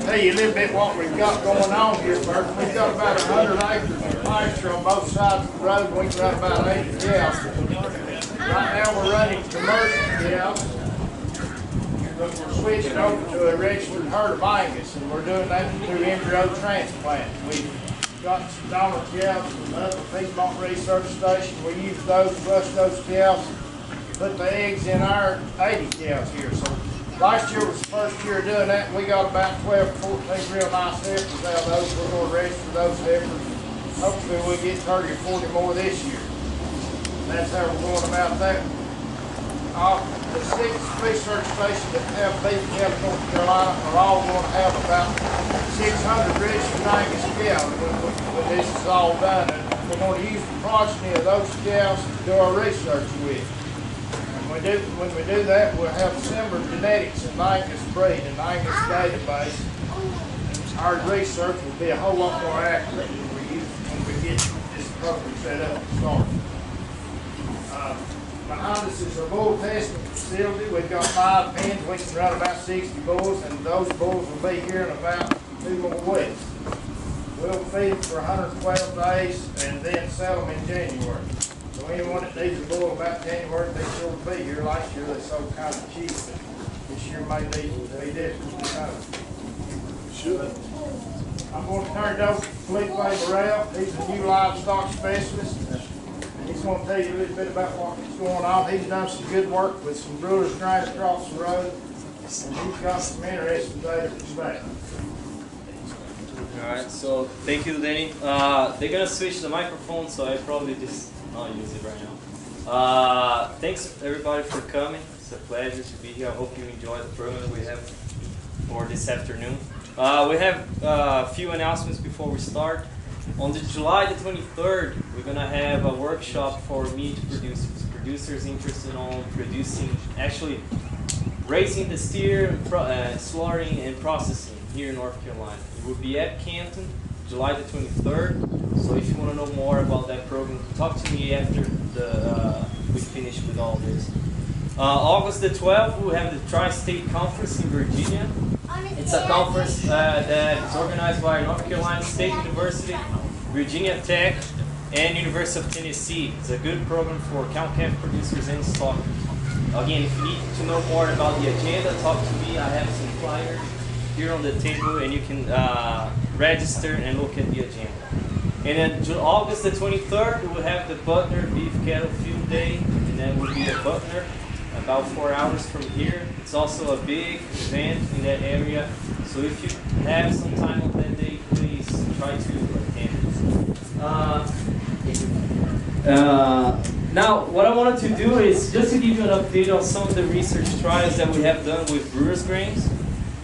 Tell you a little bit what we've got going on here, Bert. We've got about 100 acres of pasture on both sides of the road. We can run about 80 cows. Right now we're running commercial cows, but we're switching over to a registered herd of Angus, and we're doing that through embryo transplant. We've got some donor cows from the Piedmont Research Station. We use those, flush those cows, put the eggs in our 80 cows here. So last year was the first year doing that. We got about 12 to 14 real nice heifers out of those. We're going to register those heifers. Hopefully we'll get 30 or 40 more this year. That's how we're going about that. The 6 research stations that have beef cattle in North Carolina are all going to have about 600 registered Angus cows when this is all done. And we're going to use the progeny of those cows to do our research with. When we do that, we'll have similar genetics in the Angus breed and Angus database. Our research will be a whole lot more accurate when we get this program set up and started. Behind us is our bull testing facility. We've got 5 pens. We can run about 60 bulls, and those bulls will be here in about 2 more weeks. We'll feed them for 112 days and then sell them in January. So anyone that needs a bull about January, they sure will be here. Last year they sold kind of cheap, but this year may be different. Sure. I'm going to turn it over to Felipe Burrell. He's a new livestock specialist. He's going to tell you a little bit about what's going on. He's done some good work with some brewers grain across the road, and he's got some interesting data to back. All right, so thank you, Danny. They're gonna switch the microphone, so I probably just not use it right now. Thanks everybody for coming. It's a pleasure to be here. I hope you enjoy the program we have for this afternoon. We have a few announcements before we start. On July the 23rd, we're gonna have a workshop for meat producers interested in producing, actually raising the steer, slaughtering and processing here in North Carolina. It will be at Canton, July the 23rd. So if you want to know more about that program, talk to me after we finish with all this. August the 12th, we'll have the Tri-State Conference in Virginia. It's a conference that is organized by North Carolina State University, Virginia Tech, and University of Tennessee. It's a good program for cow-calf producers and stockers. Again, if you need to know more about the agenda, talk to me. I have some flyers here on the table, and you can register and look at the agenda. And then August the 23rd, we'll have the Butner Beef Cattle Field Day, and then we'll be at Butner about 4 hours from here. It's also a big event in that area, so if you have some time on that day, please try to attend. Now, what I wanted to do is just to give you an update on some of the research trials that we have done with Brewers Grains,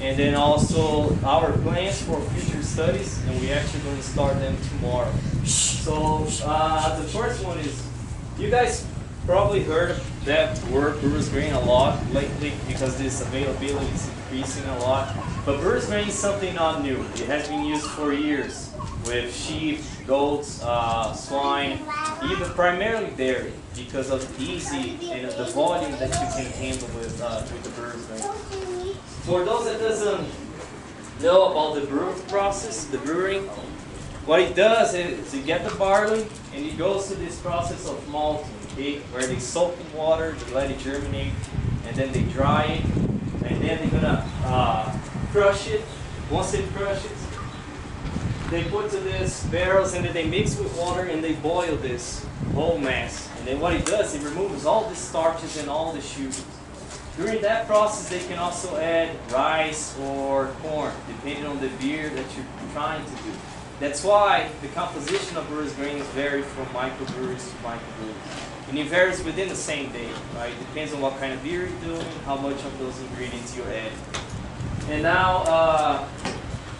and then also our plans for future studies, and we're actually going to start them tomorrow. So the first one is, you guys probably heard of that word Brewers Grain a lot lately because this availability is increasing a lot. But Brewers Grain is something not new. It has been used for years with sheep, goats, swine, even primarily dairy, because of the easy and the volume that you can handle with the Brewers Grain. For those that doesn't know about the brewing process, the brewing, what it does is you get the barley and it goes through this process of malting, okay, where they soak in water, they let it germinate, and then they dry it, and then they're gonna crush it. Once they crush it, they put to this barrels and then they mix with water and they boil this whole mass. And then what it does, it removes all the starches and all the sugars. During that process, they can also add rice or corn, depending on the beer that you're trying to do. That's why the composition of Brewers Grains vary from microbreweries to microbreweries. And it varies within the same day, right? It depends on what kind of beer you're doing, how much of those ingredients you're adding. And now,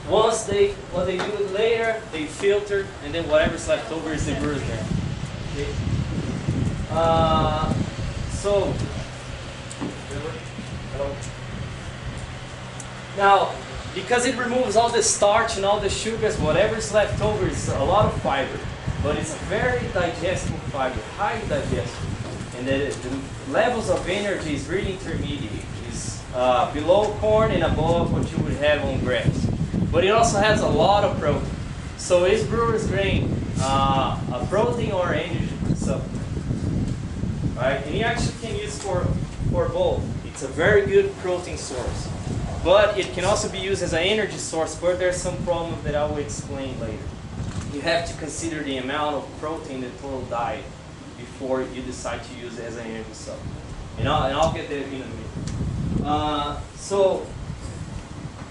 what they do later, they filter, and then whatever's left over is the Brewers Grain. Okay? So, now, because it removes all the starch and all the sugars, whatever's left over is a lot of fiber. But it's very digestible fiber, highly digestible. And the levels of energy is really intermediate. It's below corn and above what you would have on grass. but it also has a lot of protein. So is brewer's grain a protein or energy supplement? Right? And you actually can use for both. It's a very good protein source, but it can also be used as an energy source, but there's some problem that I will explain later. You have to consider the amount of protein in the total diet before you decide to use it as an energy supplement. And I'll get there in a minute. So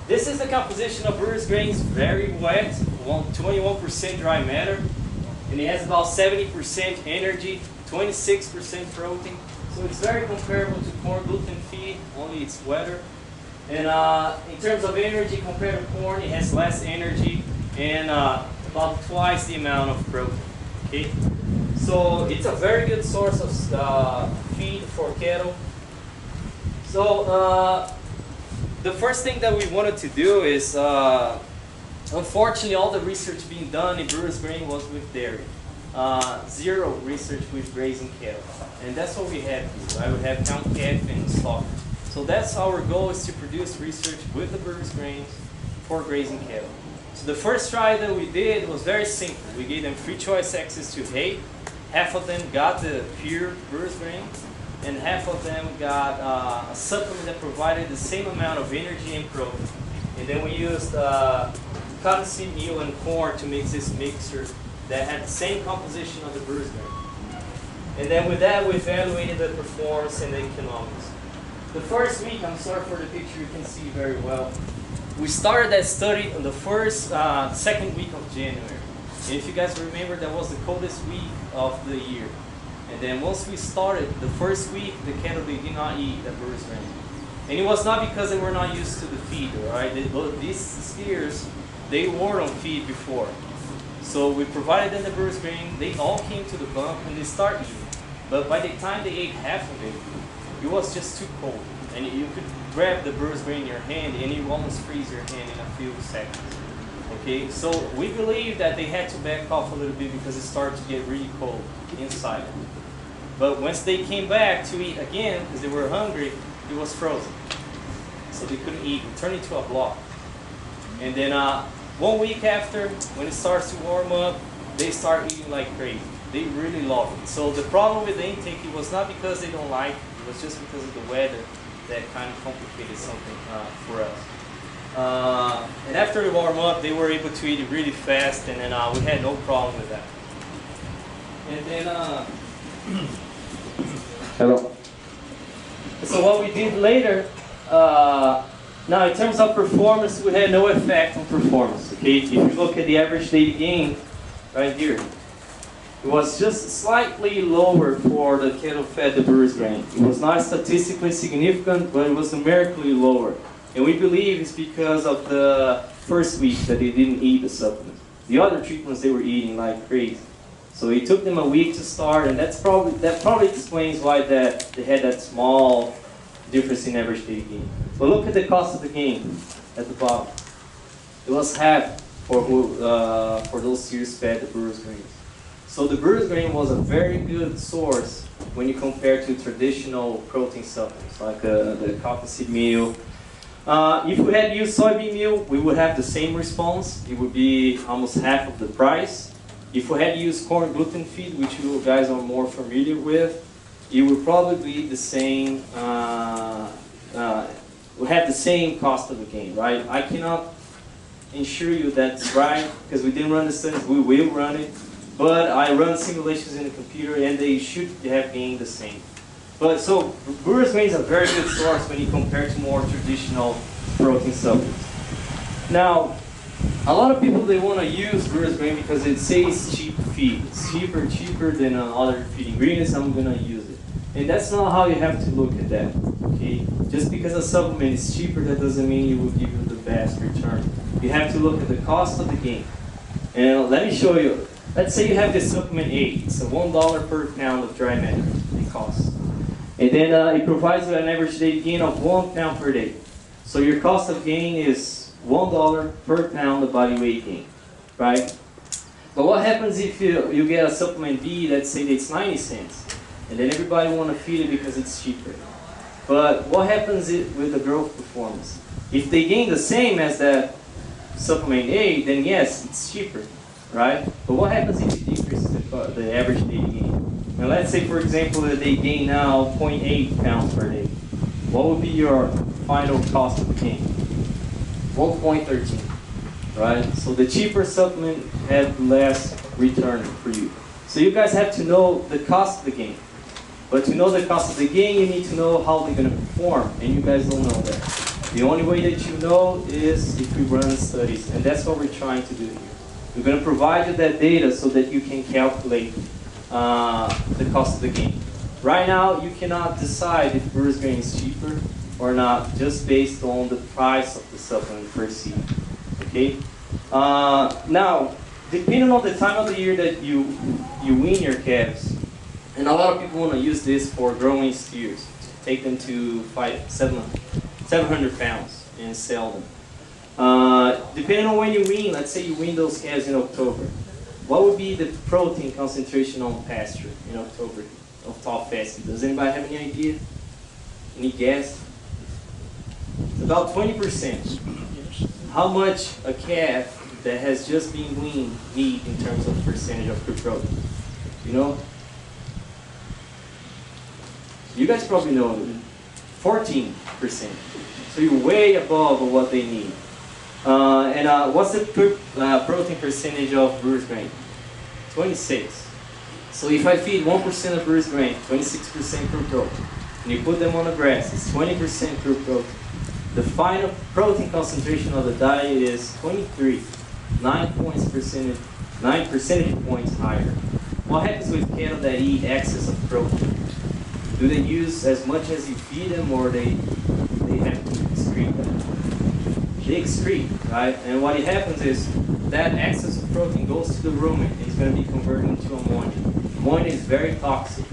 this is the composition of brewer's grains, very wet, 21% dry matter, and it has about 70% energy, 26% protein. So it's very comparable to corn gluten feed, only it's wetter. And in terms of energy compared to corn, it has less energy and about twice the amount of protein. Okay, so it's a very good source of feed for cattle. So the first thing that we wanted to do is, unfortunately, all the research being done in brewer's grain was with dairy. Zero research with grazing cattle. And that's what we have here. I would have count calf and stock. So that's our goal, is to produce research with the brewer's grains for grazing cattle. So the first trial that we did was very simple. We gave them free choice access to hay. Half of them got the pure brewer's grain, and half of them got a supplement that provided the same amount of energy and protein. And then we used cottonseed meal and corn to mix this mixture that had the same composition of the brewer's grain. And then with that, we evaluated the performance and the economics. The first week, I'm sorry for the picture, you can see very well. We started that study on the second week of January. And if you guys remember, that was the coldest week of the year. And then once we started, the first week, the cattle, they did not eat the brewer's grain. And it was not because they were not used to the feed, right? These steers, they were on feed before. So we provided them the brewer's grain, they all came to the bump and they started eating. But by the time they ate half of it, it was just too cold. And you could grab the brewer's grain in your hand and you almost freeze your hand in a few seconds. Okay, so we believe that they had to back off a little bit because it started to get really cold inside. But once they came back to eat again, because they were hungry, it was frozen. So they couldn't eat. It turned into a block. And then 1 week after, when it starts to warm up, they start eating like crazy. They really love it. So the problem with the intake, it was not because they don't like it, it was just because of the weather that kind of complicated something for us. And after they warm up, they were able to eat it really fast, and then we had no problem with that. And then, hello. So what we did later, now in terms of performance, we had no effect on performance. Okay, if you look at the average daily gain, right here, it was just slightly lower for the cattle fed the brewer's grain. It was not statistically significant, but it was numerically lower. And we believe it's because of the first week that they didn't eat the supplement. The other treatments they were eating like crazy. So it took them a week to start, and that probably explains why they had that small difference in average daily gain. But look at the cost of the gain at the bottom. It was half for those steers fed the brewer's grain. So the brewer's grain was a very good source when you compare to traditional protein supplements like the cottonseed meal. If we had used soybean meal, we would have the same response. It would be almost half of the price. If we had used corn gluten feed, which you guys are more familiar with, it would probably be the same. We have the same cost of the gain, right? I cannot ensure you that's right because we didn't run the studies. We will run it. But I run simulations in the computer and they should have gained the same. But so brewer's grain is a very good source when you compare to more traditional protein supplements. Now, a lot of people, they want to use brewer's grain because it says cheap feed. It's cheaper than other feed ingredients, I'm going to use it. And that's not how you have to look at that. Okay? Just because a supplement is cheaper, that doesn't mean it will give you the best return. You have to look at the cost of the gain. And let me show you. Let's say you have this supplement A. It's a $1 per pound of dry matter it costs. And then it provides you an average daily gain of 1 pound per day. So your cost of gain is $1 per pound of body weight gain, right? But what happens if you get a supplement B, let's say it's 90 cents, and then everybody want to feed it because it's cheaper. But what happens with the growth performance? If they gain the same as that supplement A, then yes, it's cheaper, right? But what happens if you decrease the average daily gain? And let's say, for example, that they gain now 0.8 pounds per day. What would be your final cost of the gain? 1.13, right? So the cheaper supplement had less return for you. So you guys have to know the cost of the gain. But to know the cost of the gain, you need to know how they're going to perform, and you guys don't know that. The only way that you know is if we run studies, and that's what we're trying to do here. We're going to provide you that data so that you can calculate the cost of the gain. Right now, you cannot decide if Brewers Grain is cheaper or not just based on the price of the supplement per seed. Okay? Now, depending on the time of the year that you wean your calves, and a lot of people want to use this for growing steers, to take them to 700 pounds and sell them. Depending on when you wean, let's say you wean those calves in October, what would be the protein concentration on pasture in October of top fasting? Does anybody have any idea? Any guess? It's about 20%. How much a calf that has just been weaned need in terms of percentage of crude protein? You know? You guys probably know 14%. So you're way above what they need. What's the protein percentage of Brewers Grain? 26. So if I feed 1% of Brewers Grain, 26% crude protein, and you put them on the grass, it's 20% crude protein. The final protein concentration of the diet is 23, 9 percentage points higher. What happens with cattle that eat excess of protein? Do they use as much as you feed them, or they have to excrete that? They excrete, right? And what happens is that excess of protein goes to the rumen and it's going to be converted into ammonia. Ammonia is very toxic,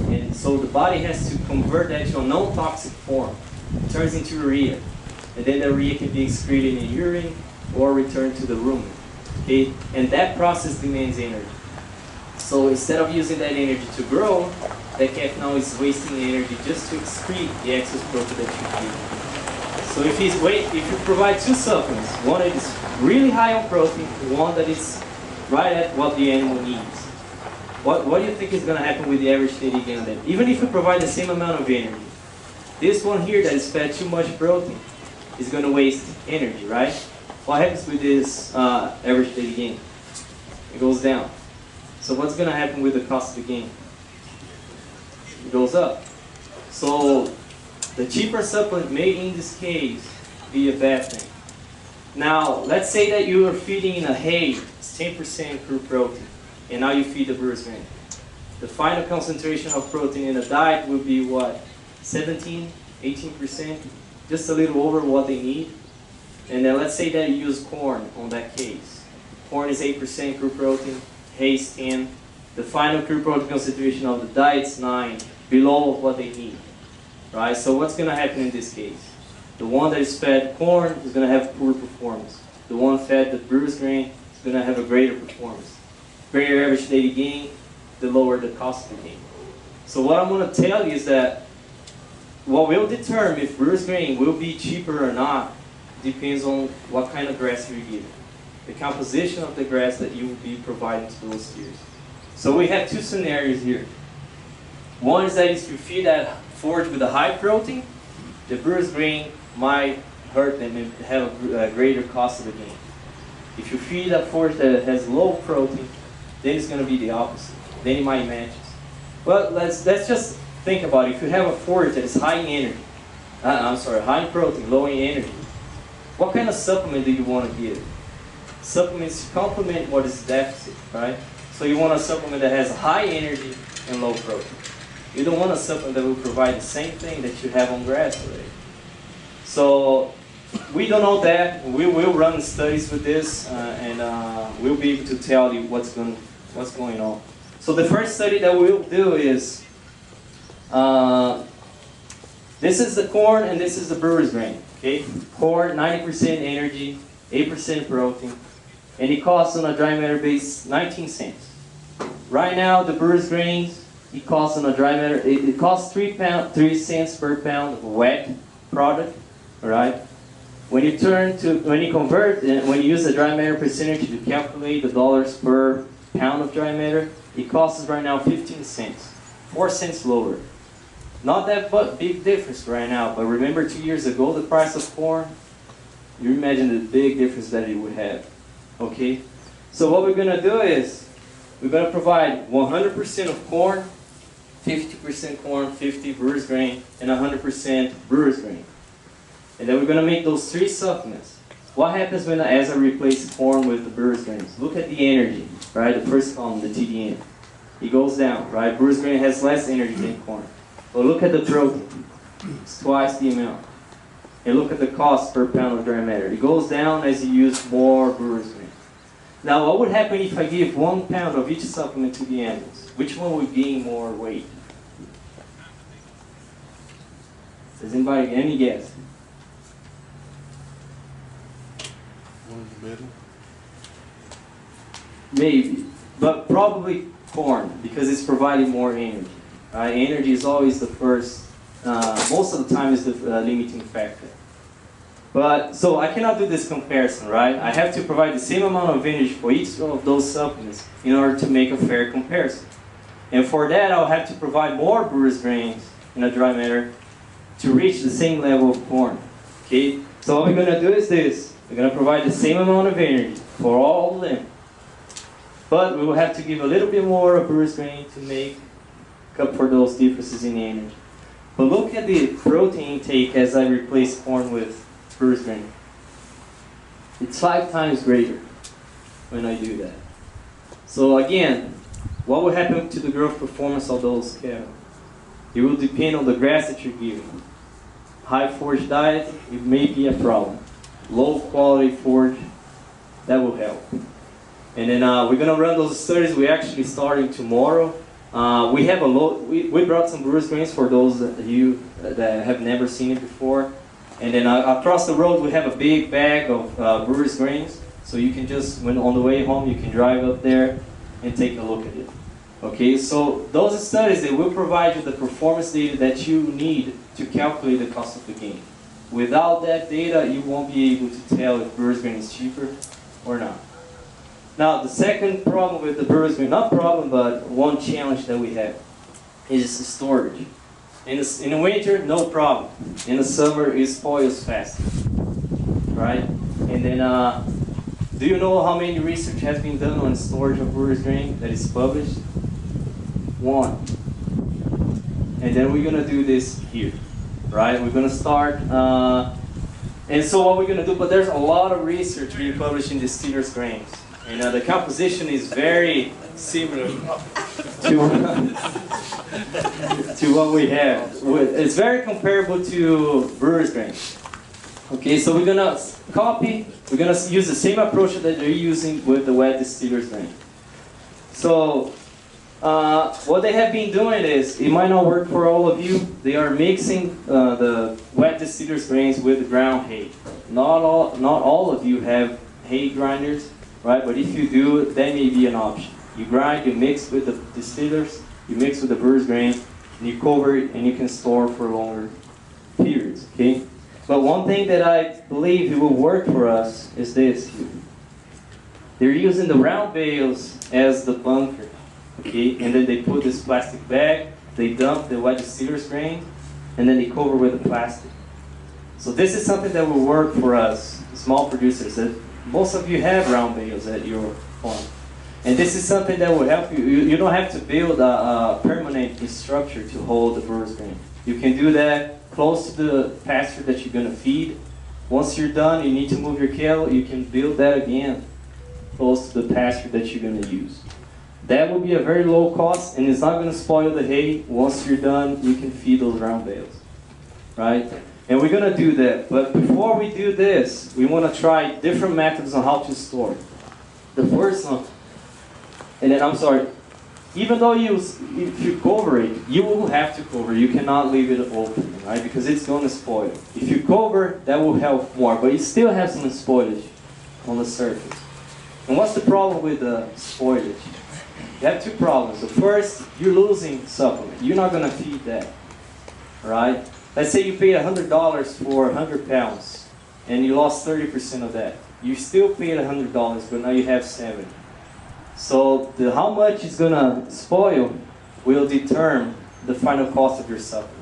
and so the body has to convert that to a non-toxic form. It turns into urea, and then the urea can be excreted in urine or returned to the rumen. Okay? And that process demands energy. So instead of using that energy to grow, that calf now is wasting energy just to excrete the excess protein that you feed. So if you provide two supplements, one that is really high on protein, one that is right at what the animal needs, what do you think is going to happen with the average daily gain on them? Even if you provide the same amount of energy, this one here that is fed too much protein is going to waste energy, right? What happens with this average daily gain? It goes down. So what's going to happen with the cost of the gain? It goes up. So the cheaper supplement may in this case be a bad thing. Now let's say that you are feeding in a hay, it's 10% crude protein, and now you feed the Brewers Grain. The final concentration of protein in the diet will be what? 17, 18%, just a little over what they need. And then let's say that you use corn on that case. Corn is 8% crude protein, hay is 10. The final crude protein concentration of the diet is 9, below what they need. Right? So what's going to happen in this case? The one that is fed corn is going to have poor performance. The one fed the Brewers Grain is going to have a greater performance. Greater average daily gain, the lower the cost of the gain. So what I'm going to tell you is that what will determine if Brewers Grain will be cheaper or not depends on what kind of grass you give. The composition of the grass that you will be providing to those steers. So we have two scenarios here. One is that if you feed that forage with a high protein, the Brewers Grain might hurt them and have a greater cost of the gain. If you feed a forage that has low protein, then it's going to be the opposite. Then it might match. Well, let's just think about it. If you have a forage that is high in energy, high in protein, low in energy, what kind of supplement do you want to give? Supplements complement what is deficit, right? So you want a supplement that has high energy and low protein. You don't want a supplement that will provide the same thing that you have on grass already. So we don't know that. We will run studies with this, and we'll be able to tell you what's going on. So the first study that we'll do is, this is the corn and this is the Brewers Grain. Okay, corn 90% energy, 8% protein, and it costs on a dry matter base 19 cents. Right now, the Brewers Grains, it costs on a dry matter, it costs 3 cents per pound of wet product, all right? when you convert, when you use the dry matter percentage to calculate the dollars per pound of dry matter, it costs us right now 15 cents, 4 cents lower. Not that big difference right now, but remember 2 years ago the price of corn? You imagine the big difference that it would have, okay? So what we're gonna do is, we're gonna provide 100% of corn, 50% corn, 50 brewer's grain, and 100% brewer's grain. And then we're going to make those 3 supplements. What happens as I replace corn with the brewer's grains? Look at the energy, right? The first column, the TDN. It goes down, right? Brewer's grain has less energy than corn. But look at the protein. It's twice the amount. And look at the cost per pound of dry matter. It goes down as you use more brewer's grain. Now, what would happen if I give 1 pound of each supplement to the animals? Which one would gain more weight? Does anybody get any guess? One in the middle. Maybe, but probably corn because it's providing more energy. Right? Energy is always the first, most of the time is the limiting factor. But, so I cannot do this comparison, right? I have to provide the same amount of energy for each of those supplements in order to make a fair comparison. And for that, I'll have to provide more brewer's grains in a dry matter to reach the same level of corn, okay? So what we're gonna do is this. We're gonna provide the same amount of energy for all of them. But we will have to give a little bit more of brewer's grain to make up for those differences in energy. But look at the protein intake as I replace corn with brewer's grain. It's 5 times greater when I do that. So again, what will happen to the growth performance of those cattle? It will depend on the grass that you're giving. High forage diet, it may be a problem. Low quality forage, that will help. And then we're gonna run those studies. We're actually starting tomorrow. We have we brought some brewer's grains for those that have never seen it before. And then across the road we have a big bag of brewer's grains. So you can just, when on the way home, you can drive up there and take a look at it. Okay, so those studies, they will provide you the performance data that you need to calculate the cost of the gain. Without that data, you won't be able to tell if brewer's grain is cheaper or not. Now, the second problem with the brewer's grain, not problem, but one challenge that we have, is the storage. In the winter, no problem. In the summer, it spoils faster, right? And then, do you know how many research has been done on storage of brewer's grain that is published? 1. And then we're gonna do this here, right? We're gonna start, and so what we're gonna do, but there's a lot of research being published in distillers grains. And the composition is very similar to what we have. It's very comparable to brewer's grains. Okay, so we're gonna use the same approach that they're using with the wet distillers grain. So, what they have been doing is, it might not work for all of you, they are mixing the wet distillers grains with the ground hay. Not all of you have hay grinders, right? But if you do, that may be an option. You grind, you mix with the distillers, you mix with the brewer's grain, and you cover it, and you can store for longer periods, okay? But one thing that I believe it will work for us is this. They're using the round bales as the bunker. Okay, and then they put this plastic bag, they dump the wet distillers grain, and then they cover with the plastic. So this is something that will work for us, small producers. That most of you have round bales at your farm. And this is something that will help you. You don't have to build a permanent structure to hold the brewer's grain. You can do that close to the pasture that you're going to feed. Once you're done, you need to move your cattle, you can build that again close to the pasture that you're going to use. That will be a very low cost, and it's not going to spoil the hay. Once you're done, you can feed those round bales, right? And we're going to do that. But before we do this, we want to try different methods on how to store. The first one, and then I'm sorry, even though if you cover it, you will have to cover. You cannot leave it open, right? Because it's going to spoil. If you cover, that will help more, but you still have some spoilage on the surface. And what's the problem with the spoilage? You have 2 problems. The first, you're losing supplement. You're not going to feed that, right? Let's say you paid $100 for 100 pounds and you lost 30% of that. You still paid $100, but now you have 70. So how much it's gonna spoil will determine the final cost of your supplement.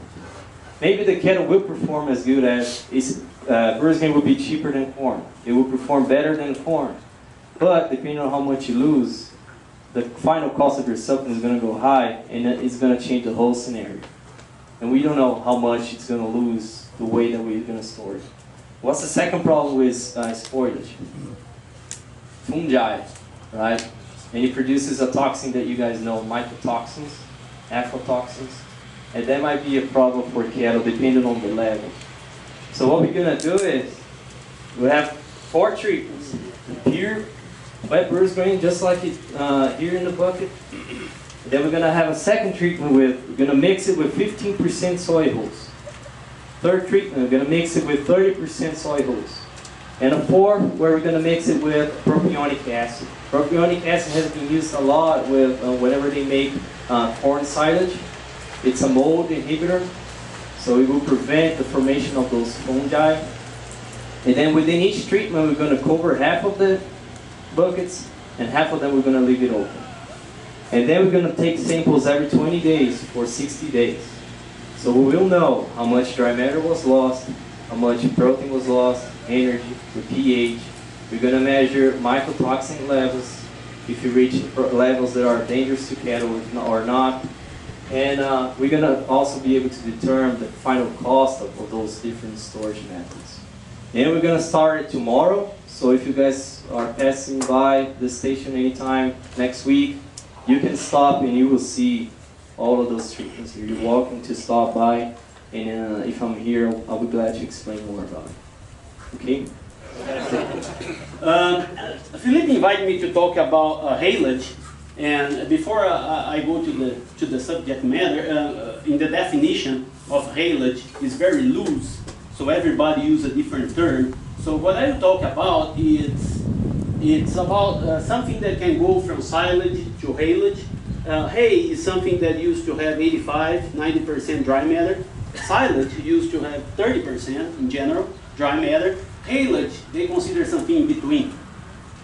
Maybe the cattle will perform as good as Brewers grain will be cheaper than corn. It will perform better than corn. But depending on how much you lose, the final cost of your supplement is going to go high, and it's going to change the whole scenario. And we don't know how much it's going to lose the way that we're going to store it. What's the second problem with spoilage? Fungi, right? And it produces a toxin that you guys know, mycotoxins, aflatoxins. And that might be a problem for cattle depending on the level. So what we're going to do is, we have 4 treatments. Pure wet Brewers grain, just like it here in the bucket. Then we're going to have a second treatment we're going to mix it with 15% soy hulls. Third treatment, we're going to mix it with 30% soy hulls. And a fourth, where we're going to mix it with propionic acid. Propionic acid has been used a lot with whenever they make corn silage. It's a mold inhibitor, so it will prevent the formation of those fungi. And then within each treatment, we're going to cover half of the buckets, and half of them we're going to leave it open. And then we're going to take samples every 20 days for 60 days. So we will know how much dry matter was lost, how much protein was lost, energy, the pH. We're going to measure mycotoxin levels, if you reach levels that are dangerous to cattle or not. And we're going to also be able to determine the final cost of those different storage methods. And we're going to start it tomorrow. So if you guys are passing by the station anytime next week, you can stop and you will see all of those treatments here. You're welcome to stop by. And if I'm here, I'll be glad to explain more about it. Okay? Felipe invited me to talk about haylage. And before I go to the subject matter, in the definition of haylage is very loose, so everybody uses a different term. So what I will talk about is it's about something that can go from silage to haylage. Hay is something that used to have 85–90% dry matter. Silage used to have 30% in general dry matter. Haylage, they consider something in between.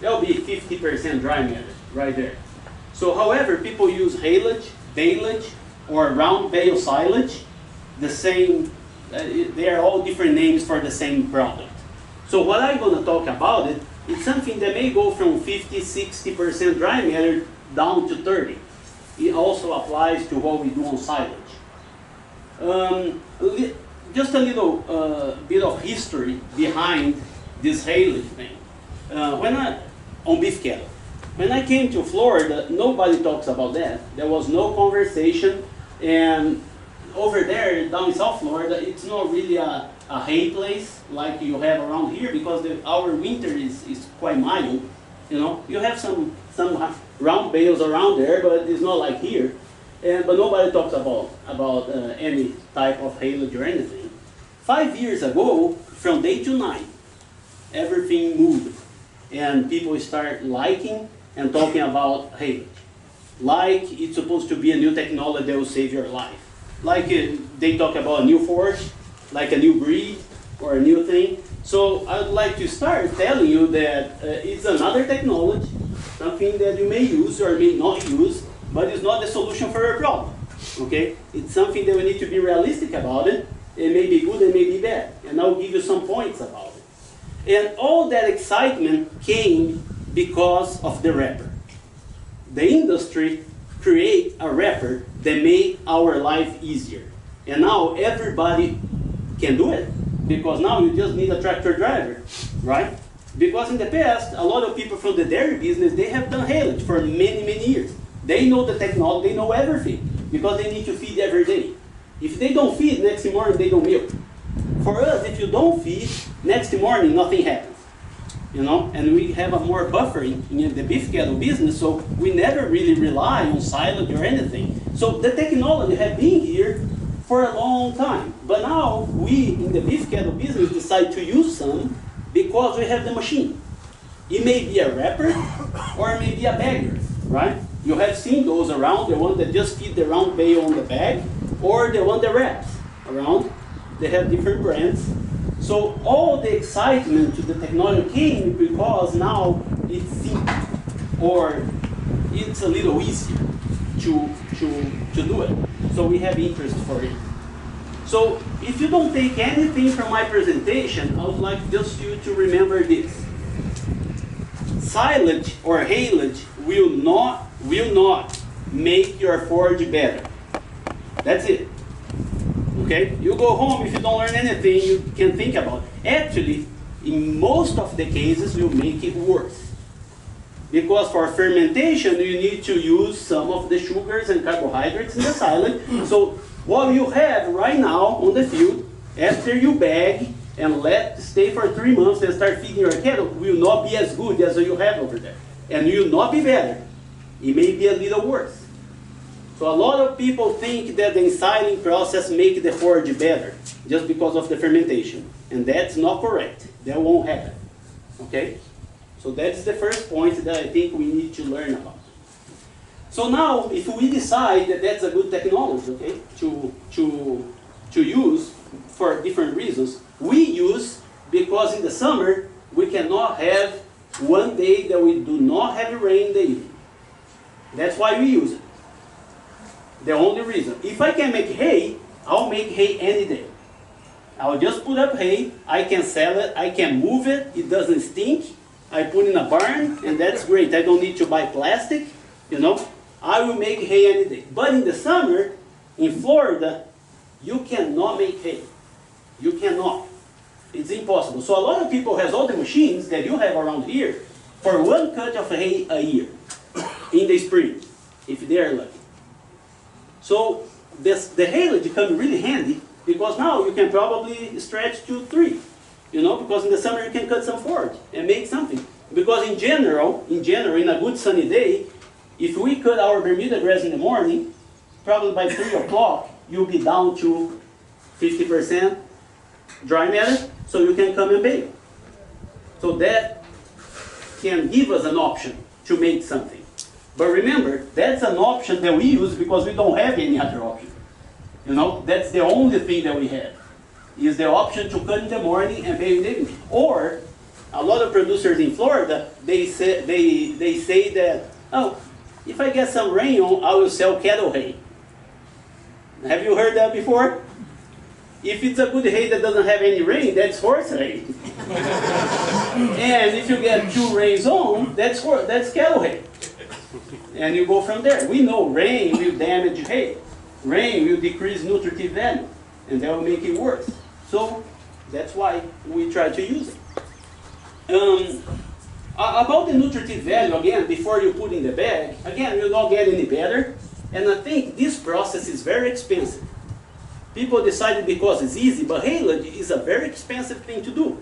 There'll be 50% dry matter right there. So, however, people use haylage, baleage, or round bale silage. The same, they are all different names for the same product. So what I'm going to talk about it's something that may go from 50–60% dry matter down to 30. It also applies to what we do on silage. Just a little bit of history behind this haylage thing. On beef cattle. When I came to Florida, nobody talks about that. There was no conversation, and over there, down in South Florida, it's not really a hay place like you have around here because our winter is quite mild. You know, you have some round bales around there, but it's not like here. But nobody talks about any type of haylage or anything. 5 years ago, from day to night, everything moved, and people start liking and talking about haylage. Like it's supposed to be a new technology that will save your life. Like they talk about a new forage, like a new breed or a new thing. So I'd like to start telling you that it's another technology, something that you may use or may not use, but it's not the solution for your problem. Okay? It's something that we need to be realistic about it. It may be good, it may be bad. And I'll give you some points about it. And all that excitement came because of the wrapper. The industry create a wrapper that made our life easier. And now everybody can do it because now you just need a tractor driver, right? Because in the past, a lot of people from the dairy business, they have done haylage for many, many years. They know the technology, they know everything because they need to feed every day. If they don't feed, next morning they don't milk. For us, if you don't feed, next morning nothing happens. You know, and we have a more buffering in the beef cattle business, so we never really rely on silage or anything. So the technology has been here for a long time. But now we in the beef cattle business decide to use some because we have the machine. It may be a wrapper or it may be a bagger, right? You have seen those around, the one that just feed the round bale on the bag or the one that wraps around. They have different brands. So all the excitement to the technology came because now it's simple, or it's a little easier to do it. So we have interest for it. So if you don't take anything from my presentation, I would like just you to remember this. Silage or haylage will not make your forage better. That's it. Okay? You go home, if you don't learn anything, you can think about it. Actually, in most of the cases, will make it worse. Because for fermentation, you need to use some of the sugars and carbohydrates in the silage. So what you have right now on the field, after you bag and let stay for 3 months and start feeding your cattle, will not be as good as you have over there. And will not be better. It may be a little worse. So a lot of people think that the ensiling process makes the forage better just because of the fermentation. And that's not correct. That won't happen. Okay? So that's the first point that I think we need to learn about. So now, if we decide that that's a good technology, okay, to use for different reasons, we use because in the summer we cannot have one day that we do not have rain in the evening. That's why we use it. The only reason. If I can make hay, I'll make hay any day. I'll just put up hay, I can sell it, I can move it, it doesn't stink. I put in a barn, and that's great. I don't need to buy plastic, you know. I will make hay any day. But in the summer, in Florida, you cannot make hay. You cannot. It's impossible. So a lot of people has all the machines that you have around here for one cut of hay a year in the spring, if they are lucky. So the haylage comes really handy because now you can probably stretch to 3. You know, because in the summer you can cut some forage and make something. Because in general, in a good sunny day, if we cut our Bermuda grass in the morning, probably by 3 o'clock, you'll be down to 50% dry matter, so you can come and bale. So that can give us an option to make something. But remember, that's an option that we use because we don't have any other option. You know, that's the only thing that we have. Is the option to cut in the morning and bale in the evening. Or, a lot of producers in Florida, they say that, oh, if I get some rain on, I will sell cattle hay. Have you heard that before? If it's a good hay that doesn't have any rain, that's horse hay. And if you get 2 rains on, that's cattle hay. And you go from there. We know rain will damage hay. Rain will decrease nutritive value, and that will make it worse. So that's why we try to use it. About the nutritive value, again, before you put in the bag, again, you'll not get any better. And I think this process is very expensive. People decided because it's easy, but haylage is a very expensive thing to do.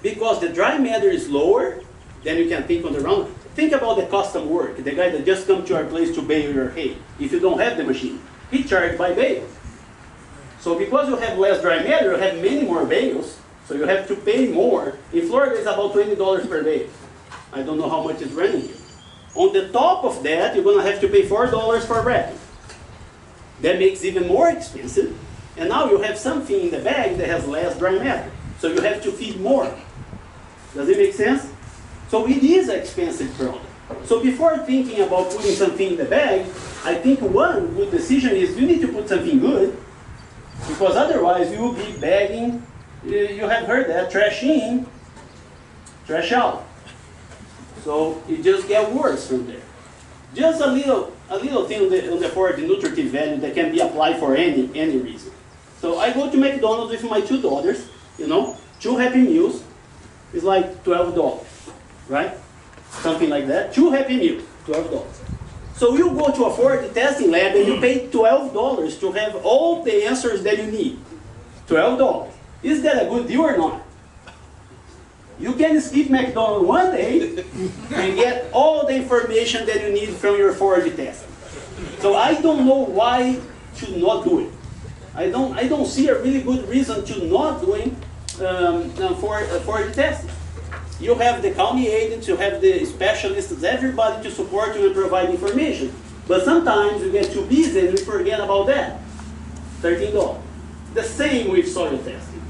Because the dry matter is lower than you can think on the round. Think about the custom work, the guy that just comes to our place to bale your hay. If you don't have the machine, he charged by bale. So because you have less dry matter, you have many more bales, so you have to pay more. In Florida, it's about $20 per bale. I don't know how much is running here. On the top of that, you're going to have to pay $4 for wrapping. That makes it even more expensive. And now you have something in the bag that has less dry matter. So you have to feed more. Does it make sense? So it is an expensive product. So before thinking about putting something in the bag, I think one good decision is you need to put something good, because otherwise you will be bagging, you have heard that, trash in, trash out. So it just gets worse from there. Just a little thing on the forage nutritive value that can be applied for any reason. So I go to McDonald's with my 2 daughters, you know, 2 Happy Meals is like $12, right? Something like that. 2 Happy Meals, $12. So you go to a forage testing lab and you pay $12 to have all the answers that you need. $12. Is that a good deal or not? You can skip McDonald's one day and get all the information that you need from your forage testing. So I don't know why to not do it. I don't see a really good reason to not doing forage testing. You have the county agents, you have the specialists, everybody to support you and provide information. But sometimes you get too busy and you forget about that. $13. The same with soil testing.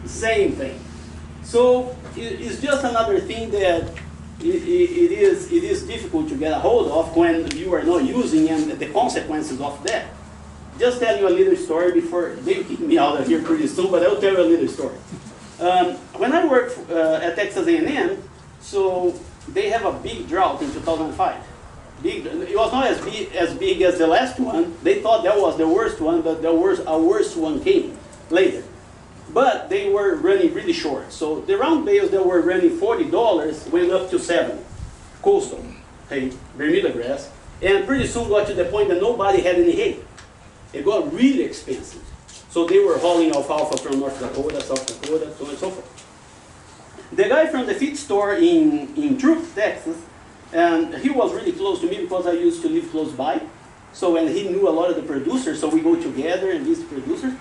Same thing. So it's just another thing that it is difficult to get a hold of when you are not using and the consequences of that. Just tell you a little story before they kick me out of here pretty soon, but I'll tell you a little story. When I worked at Texas A&M, so they have a big drought in 2005. It was not as big as the last one. They thought that was the worst one, but a worse one came later. But they were running really short. So the round bales that were running $40 went up to $70. Coastal hay, Bermuda grass, and pretty soon got to the point that nobody had any hay. It got really expensive. So they were hauling alfalfa from North Dakota, South Dakota, so on and so forth. The guy from the feed store in Truth, Texas, and he was really close to me because I used to live close by. So when he knew a lot of the producers, so we go together and visit producers.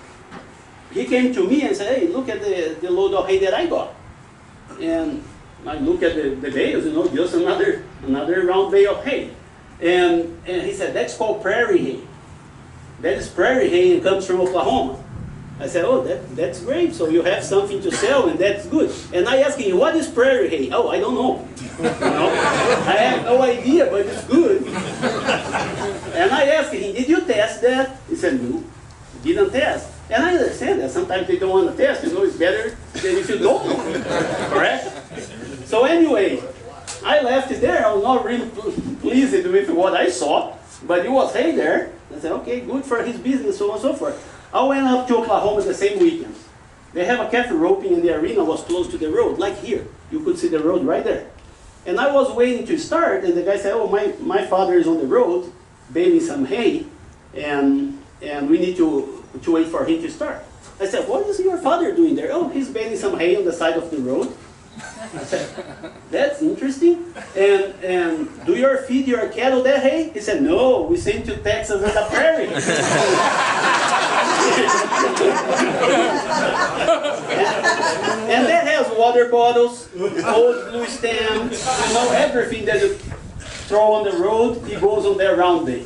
He came to me and said, hey, look at the load of hay that I got. And I look at the bales, just another round bale of hay. And he said, that's called prairie hay. That is prairie hay and comes from Oklahoma. I said, oh, that's great. So you have something to sell and that's good. And I asked him, what is prairie hay? Oh, I don't know. I have no idea, but it's good. And I asked him, did you test that? He said, no, didn't test. And I understand that. Sometimes they don't want to test. It's better than if you don't know. Correct? So anyway, I left it there. I was not really pleased with what I saw. But it was hay there. I said, okay, good for his business, so on and so forth. I went up to Oklahoma the same weekend. They have a cattle roping and the arena was close to the road, like here. You could see the road right there. And I was waiting to start, and the guy said, oh, my father is on the road, baling some hay, and we need to wait for him to start. I said, what is your father doing there? Oh, he's baling some hay on the side of the road. I said, that's interesting. And do you feed your cattle that hay? He said, no, we send to Texas as a prairie. And that has water bottles, old blue stems, everything that you throw on the road, it goes on there round day.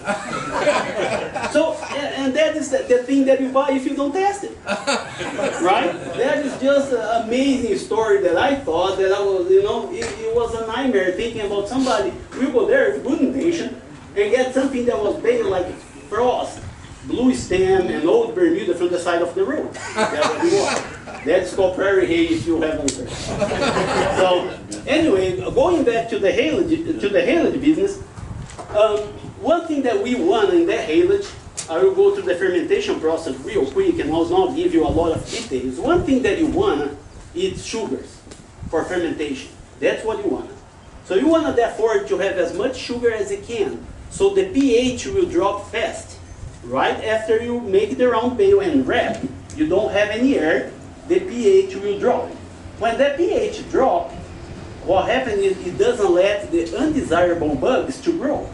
So, and that is the thing that you buy if you don't test it. Right? That is just an amazing story that I thought that I was, it was a nightmare thinking about somebody, we go there, good intention, and get something that was baled like frost, blue stem, and old Bermuda from the side of the road. That's what you want. That's called prairie hay if you haven't heard. So anyway, going back to the haylage business, one thing that we want in that haylage, I will go to the fermentation process real quick and I'll not give you a lot of details. One thing that you want is sugars for fermentation. That's what you want. So you want therefore to have as much sugar as you can. So the pH will drop fast. Right after you make the round bale and wrap, you don't have any air, the pH will drop. When that pH drops, what happens is it doesn't let the undesirable bugs to grow.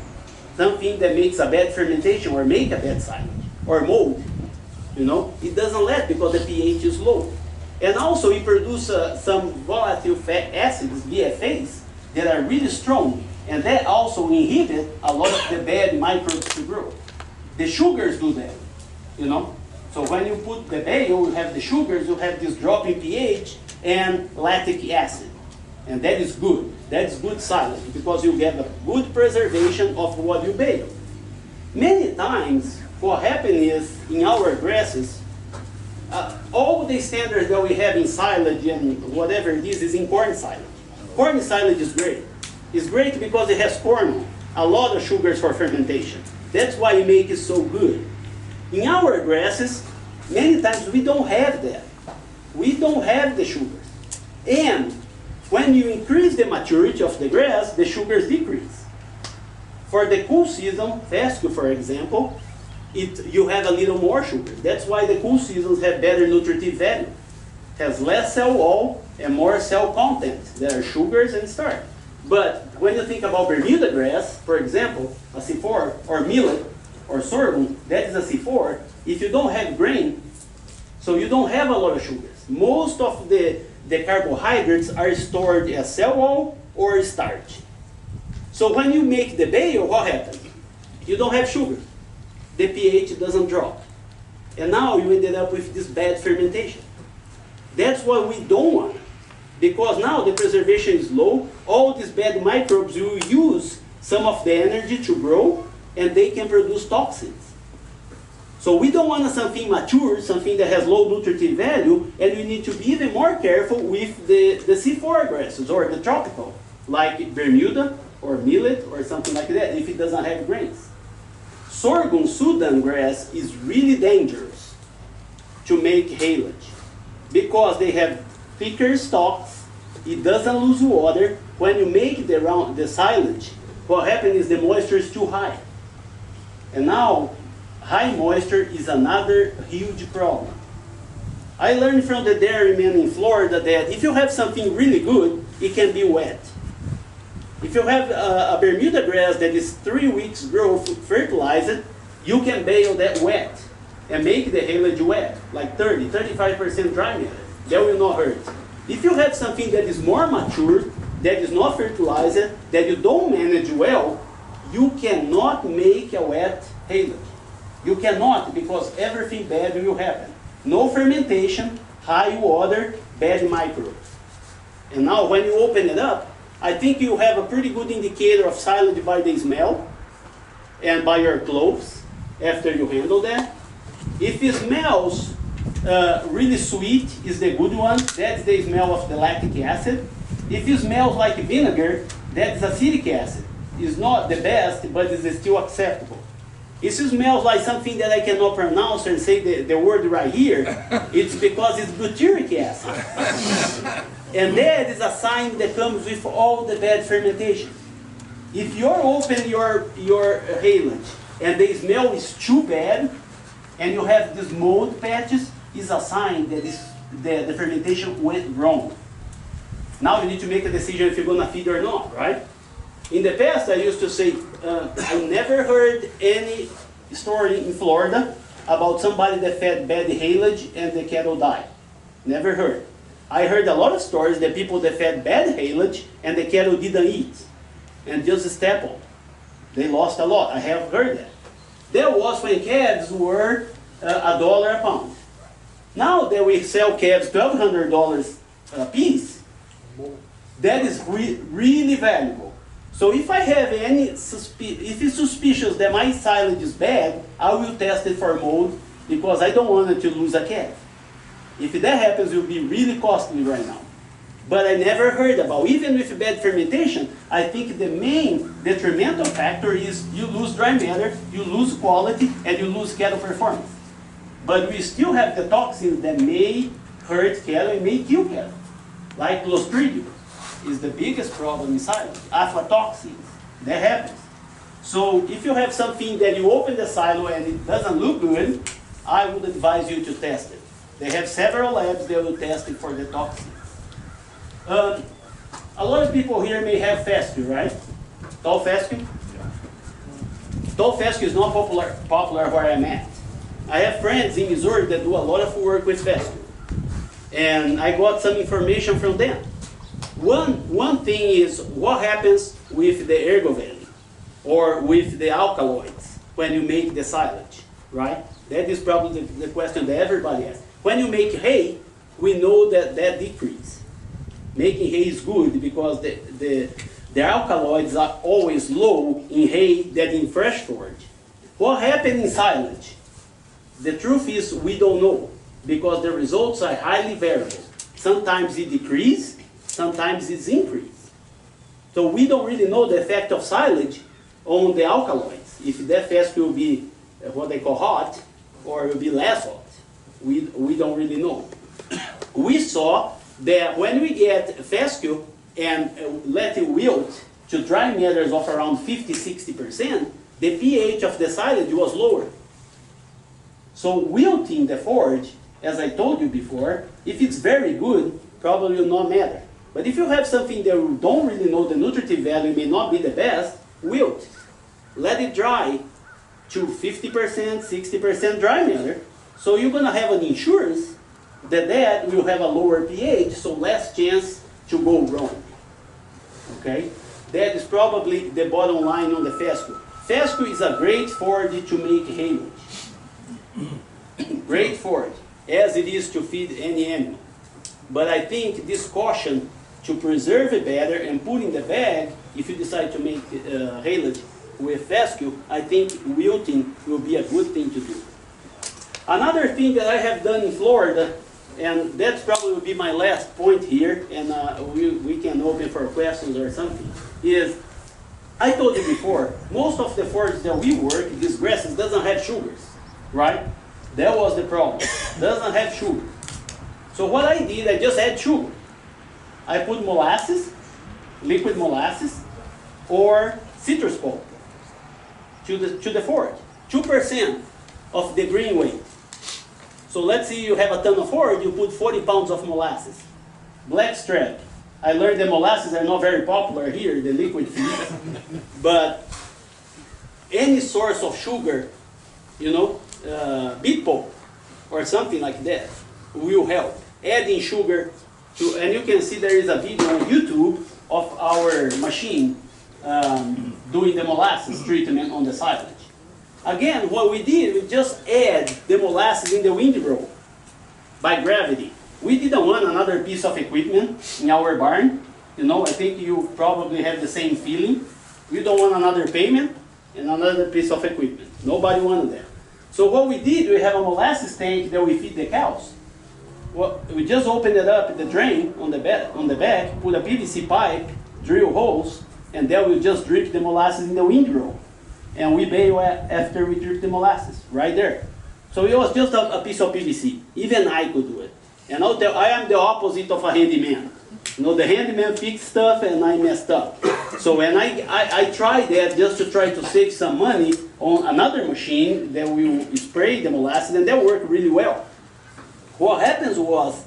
Something that makes a bad fermentation or make a bad silage or mold. It doesn't let because the pH is low. And also it produces some volatile fat acids, VFAs, that are really strong. And that also inhibit a lot of the bad microbes to grow. The sugars do that, So when you put the bale, you have the sugars, you have this drop in pH and lactic acid. And that is good. That's good silage because you get a good preservation of what you bale. Many times, what happens is, in our grasses, all the standards that we have in silage and whatever it is in corn silage. Corn silage is great. It's great because it has corn, a lot of sugars for fermentation. That's why it makes it so good. In our grasses, many times we don't have that. We don't have the sugars. And when you increase the maturity of the grass, the sugars decrease. For the cool season, fescue for example, you have a little more sugar. That's why the cool seasons have better nutritive value. Has less cell wall and more cell content. There are sugars and starch. But when you think about Bermuda grass, for example, a C4, or millet, or sorghum, that is a C4. If you don't have grain, so you don't have a lot of sugars. Most of the carbohydrates are stored as cell wall or starch. So when you make the bale, what happens? You don't have sugar. The pH doesn't drop. And now you ended up with this bad fermentation. That's what we don't want. Because now the preservation is low, all these bad microbes will use some of the energy to grow, and they can produce toxins. So we don't want something mature, something that has low nutritive value, and we need to be even more careful with the C4 grasses, or the tropical, like Bermuda, or millet, or something like that, if it doesn't have grains. Sorghum Sudan grass is really dangerous to make haylage, because they have thicker stalks, it doesn't lose water. When you make the silage, what happens is the moisture is too high. And now, high moisture is another huge problem. I learned from the dairyman in Florida that if you have something really good, it can be wet. If you have a Bermuda grass that is 3 weeks growth, fertilized, you can bale that wet and make the haylage wet, like 35% dry matter. That will not hurt. If you have something that is more mature, that is not fertilized, that you don't manage well, you cannot make a wet haylage. You cannot, because everything bad will happen. No fermentation, high water, bad microbes. And now when you open it up, I think you have a pretty good indicator of silage by the smell and by your clothes after you handle that. If it smells really sweet, is the good one. That's the smell of the lactic acid. If it smells like vinegar, that's acetic acid. It's not the best, but it's still acceptable. If it smells like something that I cannot pronounce and say the word right here, it's because it's butyric acid. And that is a sign that comes with all the bad fermentation. If you open your haylage and the smell is too bad, and you have these mold patches, is a sign that the fermentation went wrong. Now you need to make a decision if you're going to feed or not, right? In the past, I used to say, I never heard any story in Florida about somebody that fed bad haylage and the cattle died. Never heard. I heard a lot of stories that people that fed bad haylage and the cattle didn't eat and just stapled. They lost a lot. I have heard that. That was when calves were $1 a pound. Now that we sell calves $1,200 a piece, that is really valuable. So if I have if it's suspicious that my silage is bad, I will test it for mold, because I don't want it to lose a calf. If that happens, it will be really costly right now. But I never heard about, even with bad fermentation, I think the main detrimental factor is you lose dry matter, you lose quality, and you lose cattle performance. But we still have the toxins that may hurt cattle and may kill cattle, like Clostridium is the biggest problem in silage. Aflatoxins, that happens. So if you have something that you open the silo and it doesn't look good, I would advise you to test it. They have several labs that will test it for the toxins. A lot of people here may have fescue, right? Tall fescue? Tall fescue is not popular where I'm at. I have friends in Missouri that do a lot of work with fescue. And I got some information from them. One thing is what happens with the ergovalin or with the alkaloids when you make the silage, right? That is probably the question that everybody asks. When you make hay, we know that decreases. Making hay is good because the alkaloids are always low in hay than in fresh forage. What happened in silage? The truth is we don't know, because the results are highly variable. Sometimes it decreases, sometimes it's increased. So we don't really know the effect of silage on the alkaloids. If that fescue will be what they call hot, or it will be less hot. We don't really know. We saw that when we get fescue and let it wilt to dry matters of around 50–60%, the pH of the silage was lower. So wilting the forage, as I told you before, if it's very good, probably will not matter. But if you have something that you don't really know the nutritive value, may not be the best, wilt. Let it dry to 50%, 60% dry matter. So you're going to have an insurance that will have a lower pH, so less chance to go wrong. Okay? That is probably the bottom line on the fescue. Fescue is a great forage to make haylage. Great forage, as it is to feed any animal. But I think this caution to preserve it better and put in the bag, if you decide to make haylage with fescue, I think wilting will be a good thing to do. Another thing that I have done in Florida, and that's probably will be my last point here, and we can open for questions or something, is I told you before, most of the forests that we work, these grasses doesn't have sugars, right? That was the problem, doesn't have sugar. So what I did, I just add sugar. I put molasses, liquid molasses, or citrus pulp to the forage, 2% of the green weight. So let's say you have a ton of forage, you put 40 pounds of molasses. Blackstrap. I learned that molasses are not very popular here, the liquid feed, but any source of sugar, you know, beet pulp or something like that will help. Adding sugar to, and you can see there is a video on YouTube of our machine doing the molasses treatment on the silage. Again, what we did, we just add the molasses in the windrow by gravity. We didn't want another piece of equipment in our barn. You know, I think you probably have the same feeling. We don't want another payment and another piece of equipment. Nobody wanted that. So what we did, we have a molasses tank that we feed the cows. Well, we just opened it up, the drain on the back, put a PVC pipe, drill holes, and then we just drip the molasses in the windrow. And we bale after we drip the molasses, right there. So it was just a piece of PVC. Even I could do it. And I'll tell, I am the opposite of a handyman. You know, the handyman fixed stuff and I messed up. So when I tried that just to try to save some money on another machine that will spray the molasses, and that worked really well. What happens was,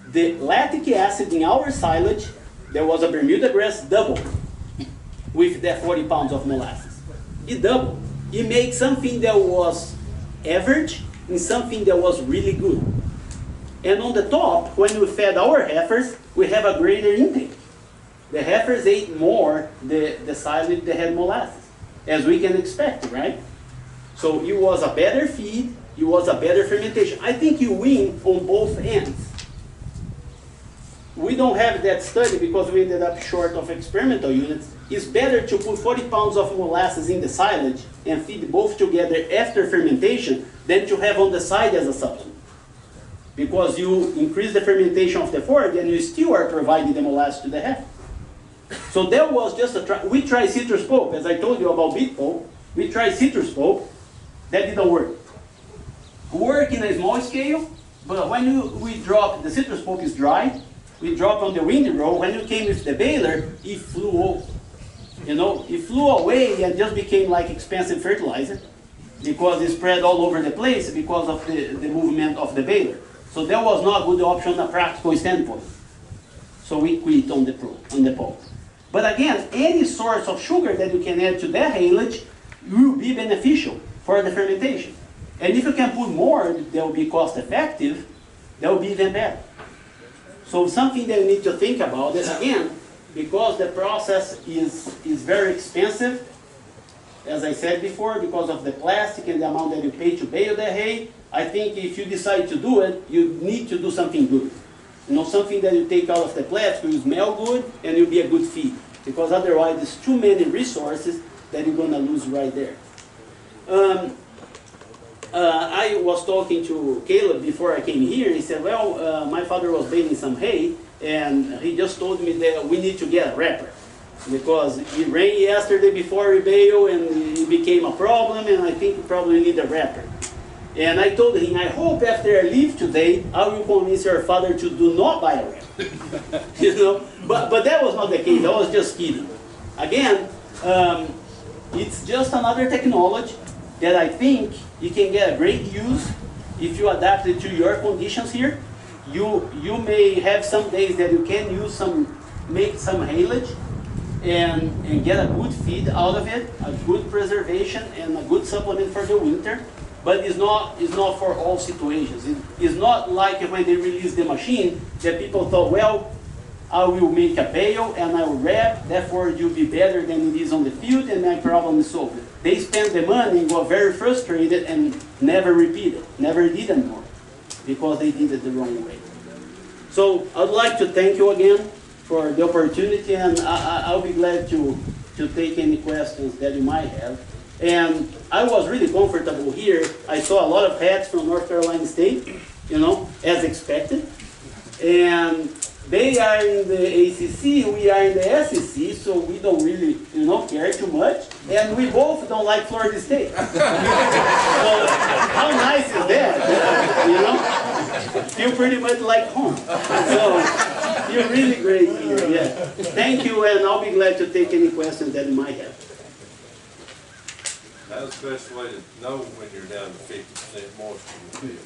the lactic acid in our silage, there was a Bermuda grass double with that 40 pounds of molasses. It doubled. It made something that was average and something that was really good. And on the top, when we fed our heifers, we have a greater intake. The heifers ate more the silage that had molasses, as we can expect, right? So it was a better feed, it was a better fermentation. I think you win on both ends. We don't have that study because we ended up short of experimental units. It's better to put 40 pounds of molasses in the silage and feed both together after fermentation than to have on the side as a supplement. Because you increase the fermentation of the forage and you still are providing the molasses to the heifer. So that was just a try. We tried citrus pulp, as I told you about beet pulp. We tried citrus pulp. That didn't work. Work in a small scale, but when we drop, the citrus pulp is dry, we drop on the windrow. When you came with the baler, it flew off. You know, it flew away and just became like expensive fertilizer because it spread all over the place because of the movement of the baler. So that was not a good option from a practical standpoint. So we quit on the pulp. But again, any source of sugar that you can add to that haylage will be beneficial for the fermentation. And if you can put more that will be cost effective, that will be even better. So something that you need to think about is, again, because the process is very expensive, as I said before, because of the plastic and the amount that you pay to bale the hay, I think if you decide to do it, you need to do something good. You know, something that you take out of the plastic will smell good and will be a good feed. Because otherwise, there's too many resources that you're going to lose right there. I was talking to Caleb before I came here. He said, well, my father was baling some hay, and he just told me that we need to get a wrapper. Because it rained yesterday before we bale, and it became a problem, and I think we probably need a wrapper. And I told him, I hope after I leave today, I will convince your father to do not buy a wrapper. You know? But that was not the case. I was just kidding. Again, it's just another technology that I think you can get a great use if you adapt it to your conditions here. You may have some days that you can use make some haylage and get a good feed out of it, a good preservation and a good supplement for the winter. But it's not for all situations. It's not like when they released the machine that people thought, well, I will make a bale and I will wrap, therefore it will be better than it is on the field and my problem is solved. They spent the money and got very frustrated and never repeated, never did anymore, because they did it the wrong way. So I'd like to thank you again for the opportunity, and I'll be glad to take any questions that you might have. And I was really comfortable here. I saw a lot of hats from North Carolina State, you know, as expected. And they are in the ACC, we are in the SEC, so we don't really, you know, care too much. And we both don't like Florida State. So how nice is that? You know? Feel pretty much like home. So you're really great here. Yeah. Thank you, and I'll be glad to take any questions that you might have. That's the best way to know when you're down to 50% moisture in the field.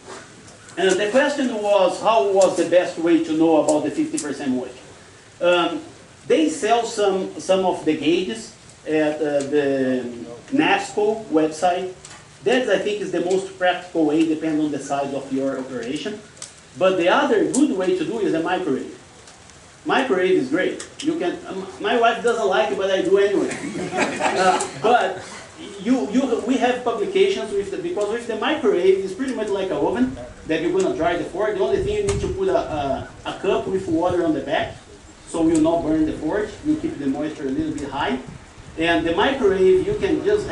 And the question was, how was the best way to know about the 50% moisture? They sell some of the gauges at the NASCO website. That, I think, is the most practical way, depending on the size of your operation. But the other good way to do is a microwave. Microwave is great. You can. My wife doesn't like it, but I do anyway. But we have publications because with the microwave, it's pretty much like an oven that you're going to dry the forge. The only thing, you need to put a cup with water on the back, so you will not burn the forge. You keep the moisture a little bit high. And the microwave, you can just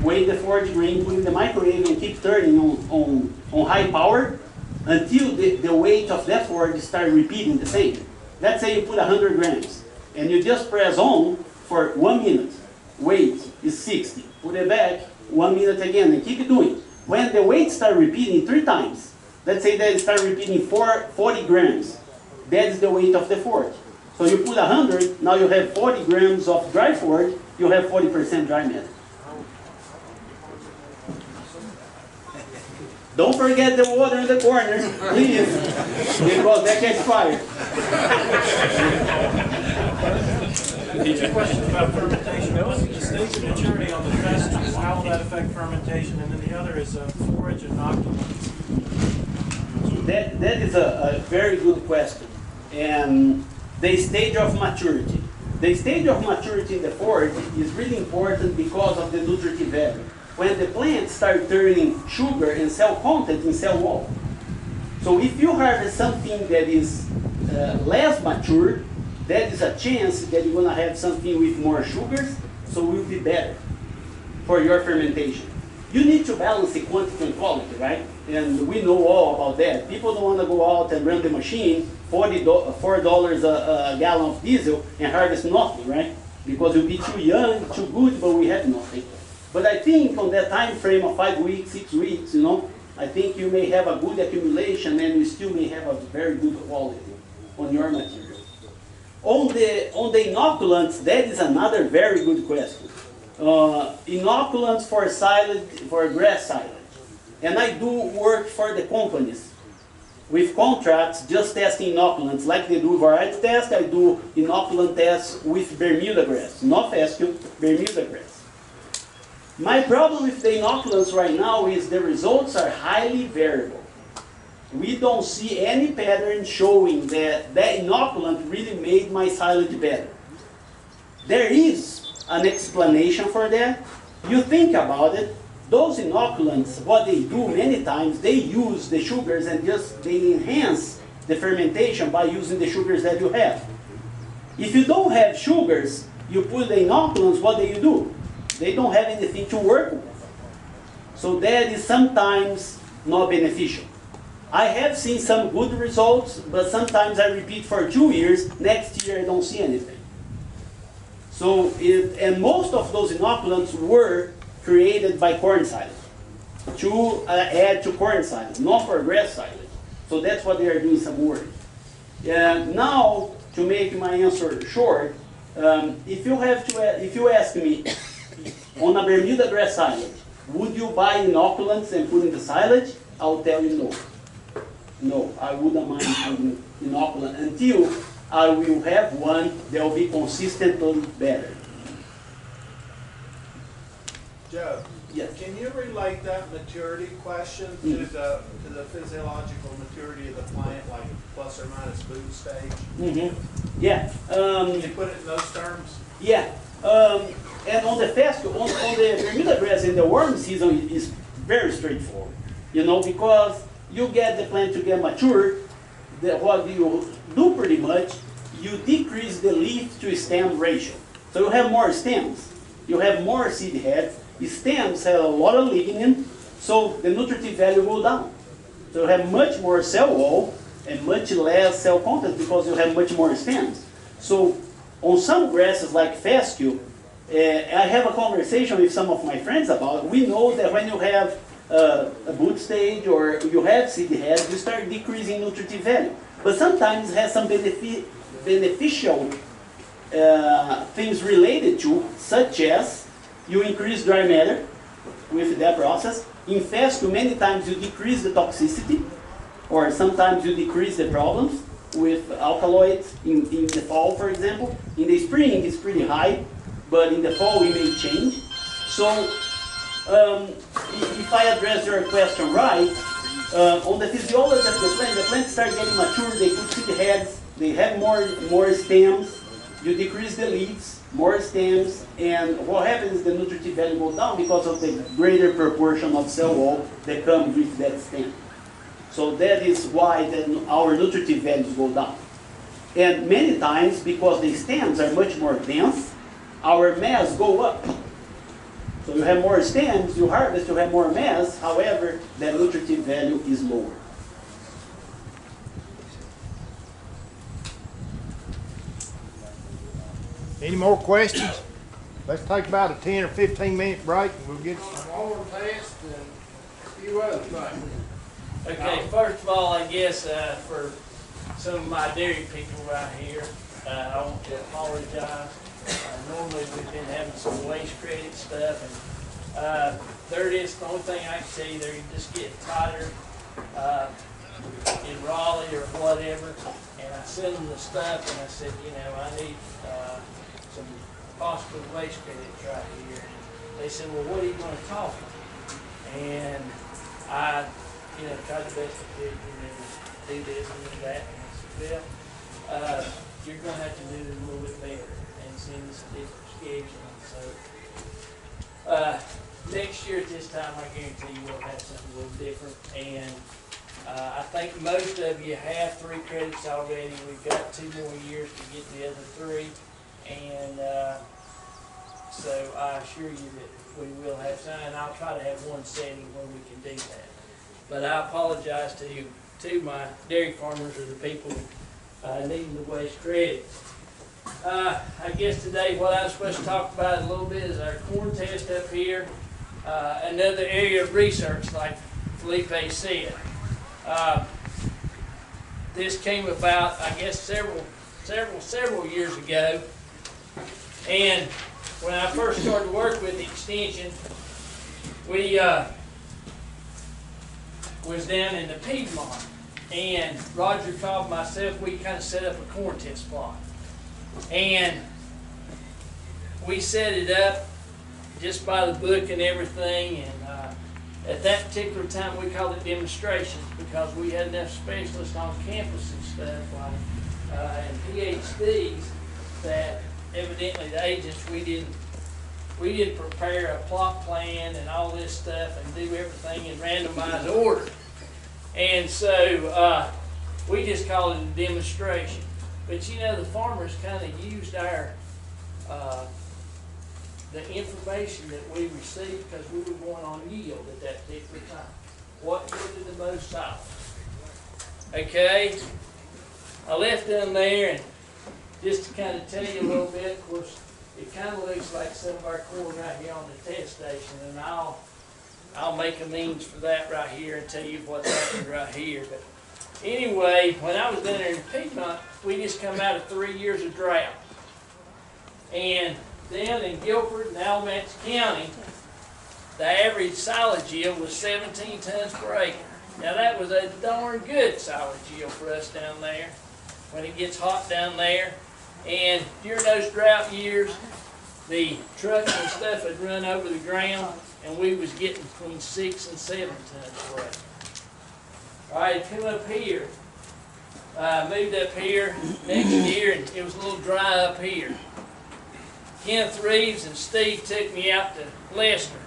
weigh the forge grain, put in the microwave, and keep turning on high power until the weight of that forge start repeating the same. Let's say you put 100 grams, and you just press on for 1 minute. Weight is 60. Put it back, 1 minute again, and keep it doing. When the weight start repeating 3 times, let's say that it start repeating 40 grams, that is the weight of the forge. So you put 100, now you have 40 grams of dry forge, you have 40% dry matter. Don't forget the water in the corner, please, because that gets fire. Two questions about fermentation. One is the stage of maturity on the festivals. How will that affect fermentation? And then the other is forage inoculants. That is a very good question. And the stage of maturity. The stage of maturity in the forage is really important because of the nutritive value. When the plants start turning sugar and cell content in cell wall. So if you harvest something that is less mature, that is a chance that you're going to have something with more sugars, so it will be better for your fermentation. You need to balance the quantity and quality, right? And we know all about that. People don't want to go out and run the machine, $4 a gallon of diesel, and harvest nothing, right? Because you'll be too young, too good, but we have nothing. But I think on that time frame of 5 weeks, 6 weeks, you know, I think you may have a good accumulation and you still may have a very good quality on your material. On the inoculants, that is another very good question. Inoculants for silage, for grass silage. And I do work for the companies with contracts just testing inoculants. Like they do variety test, I do inoculant tests with Bermuda grass. Not fescue, Bermuda grass. My problem with the inoculants right now is the results are highly variable. We don't see any pattern showing that that inoculant really made my silage better. There is an explanation for that. You think about it, those inoculants, what they do many times, they use the sugars and they enhance the fermentation by using the sugars that you have. If you don't have sugars, you put the inoculants, what do? They don't have anything to work with. So that is sometimes not beneficial. I have seen some good results, but sometimes I repeat for 2 years, next year I don't see anything. So, and most of those inoculants were created by corn silage, to add to corn silage, not for grass silage. So that's what they are doing some work. Now, to make my answer short, if you ask me, on a Bermuda grass silage, would you buy inoculants and put in the silage? I'll tell you no. No, I wouldn't mind putting inoculant until I will have one that will be consistently better. Joe, Yes. can you relate that maturity question to the physiological maturity of the plant, like plus or minus food stage? Yeah. Can you put it in those terms? Yeah. And on the Bermuda grass in the warm season is very straightforward. You know, because you get the plant to get mature, what you do pretty much, you decrease the leaf to stem ratio. So you have more stems, you have more seed heads. The stems have a lot of lignin, so the nutritive value will down. So you have much more cell wall and much less cell content because you have much more stems. So on some grasses like fescue, I have a conversation with some of my friends about it. We know that when you have a boot stage or you have seed heads, you start decreasing nutritive value. But sometimes it has some beneficial things related to, such as you increase dry matter with that process. In fescue, many times you decrease the toxicity, or sometimes you decrease the problems with alkaloids in the fall, for example. In the spring, it's pretty high, but in the fall, we may change. So, if I address your question right, on the physiology of the plant starts getting mature, they put seed heads, they have more stems, you decrease the leaves, more stems, and what happens is the nutritive value goes down because of the greater proportion of cell wall that comes with that stem. So that is why our nutritive values go down. And many times, because the stems are much more dense, our mass go up. So you have more stems, you harvest, you have more mass, however, the nutritive value is lower. Any more questions? Let's take about a 10 or 15 minute break and we'll get some more tests and a few other things. Okay, first of all, I guess for some of my dairy people right here, I want to apologize. Normally we've been having some waste credit stuff, and there it is. The only thing I can tell you, they're just getting tighter in Raleigh or whatever. And I sent them the stuff, and I said, you know, I need some possible waste credits right here. They said, well, what are you going to cost me? And I, you know, tried the best I could, you know, do this and do that. And I said, well, you're going to have to do it a little bit better and send us a different schedule. So next year at this time, I guarantee you we'll have something a little different. And I think most of you have 3 credits already. We've got 2 more years to get the other 3. And so I assure you that we will have some, and I'll try to have one setting where we can do that. But I apologize to my dairy farmers or the people needing the waste credit. I guess today what I'm supposed to talk about a little bit is our corn test up here. Another area of research, like Felipe said. This came about, I guess, several years ago. And when I first started to work with the extension, we was down in the Piedmont, and Roger Cobb and myself, we kind of set up a corn test plot. And we set it up just by the book and everything, and at that particular time we called it demonstrations because we had enough specialists on campus and stuff like and PhDs that evidently the agents, we didn't prepare a plot plan and all this stuff and do everything in randomized order. And so we just called it a demonstration. But you know, the farmers kind of used our the information that we received because we were going on yield at that particular time. What yielded the most solid? Okay, I left them there, and just to kind of tell you a little bit, of course, it kind of looks like some of our corn right here on the test station, and I'll make amends for that right here and tell you what's happening right here. But anyway, when I was down there in Piedmont, we just come out of 3 years of drought. And down in Guilford and Alamance County, the average silage yield was 17 tons per acre. Now that was a darn good silage yield for us down there when it gets hot down there. And during those drought years, the trucks and stuff had run over the ground, and we was getting between 6 and 7 tons per acre. All right, come up here. Moved up here next year, and it was a little dry up here. Kenneth Reeves and Steve took me out to Lester.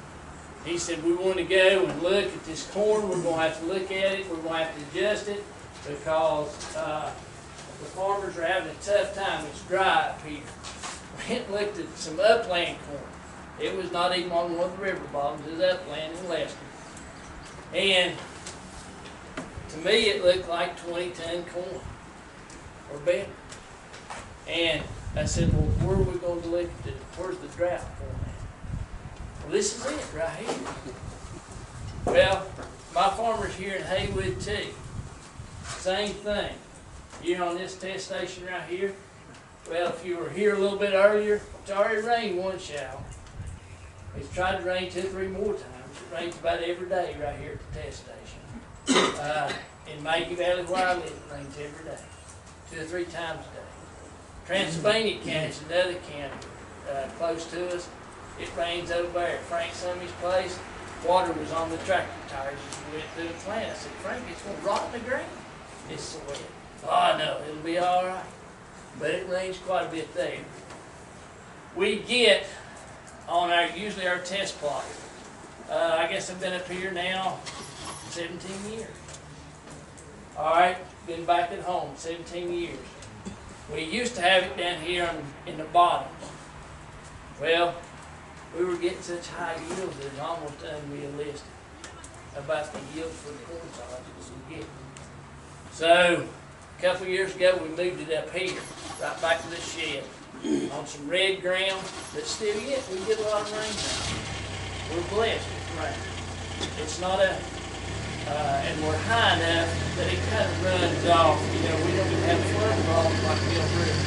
He said, we want to go and look at this corn. We're going to have to look at it. We're going to have to adjust it. because, the farmers are having a tough time. It's dry up here. Went and looked at some upland corn. It was not even on one of the river bottoms. It was upland in Lester. And to me, it looked like 20-ton corn or better. And I said, well, where are we going to look at where's the drought corn at? Well, this is it right here. Well, my farmers here in Haywood too. Same thing. Here on this test station right here. Well, if you were here a little bit earlier, it's already rained one shower. It's tried to rain 2 or 3 more times. It rains about every day right here at the test station. In Maggie Valley where I live, it rains every day, 2 or 3 times a day. Transylvania County is another county close to us. It rains over there at Frank Summey's place. Water was on the tractor tires as we went through the plant. I said, Frank, it's going to rot in the ground. It's so wet. Oh, no, it'll be all right. But it rains quite a bit there. We get on usually our test plot. I guess I've been up here now 17 years. All right, been back at home 17 years. We used to have it down here in the bottoms. Well, we were getting such high yields that it was almost unrealistic about the yield for the corn solids we were getting. So, a couple of years ago, we moved it up here, right back to the shed, on some red ground, but still yet, we get a lot of rain now. We're blessed with rain. It's not and we're high enough that it kind of runs off. You know, we don't even have flood problems like Mill River.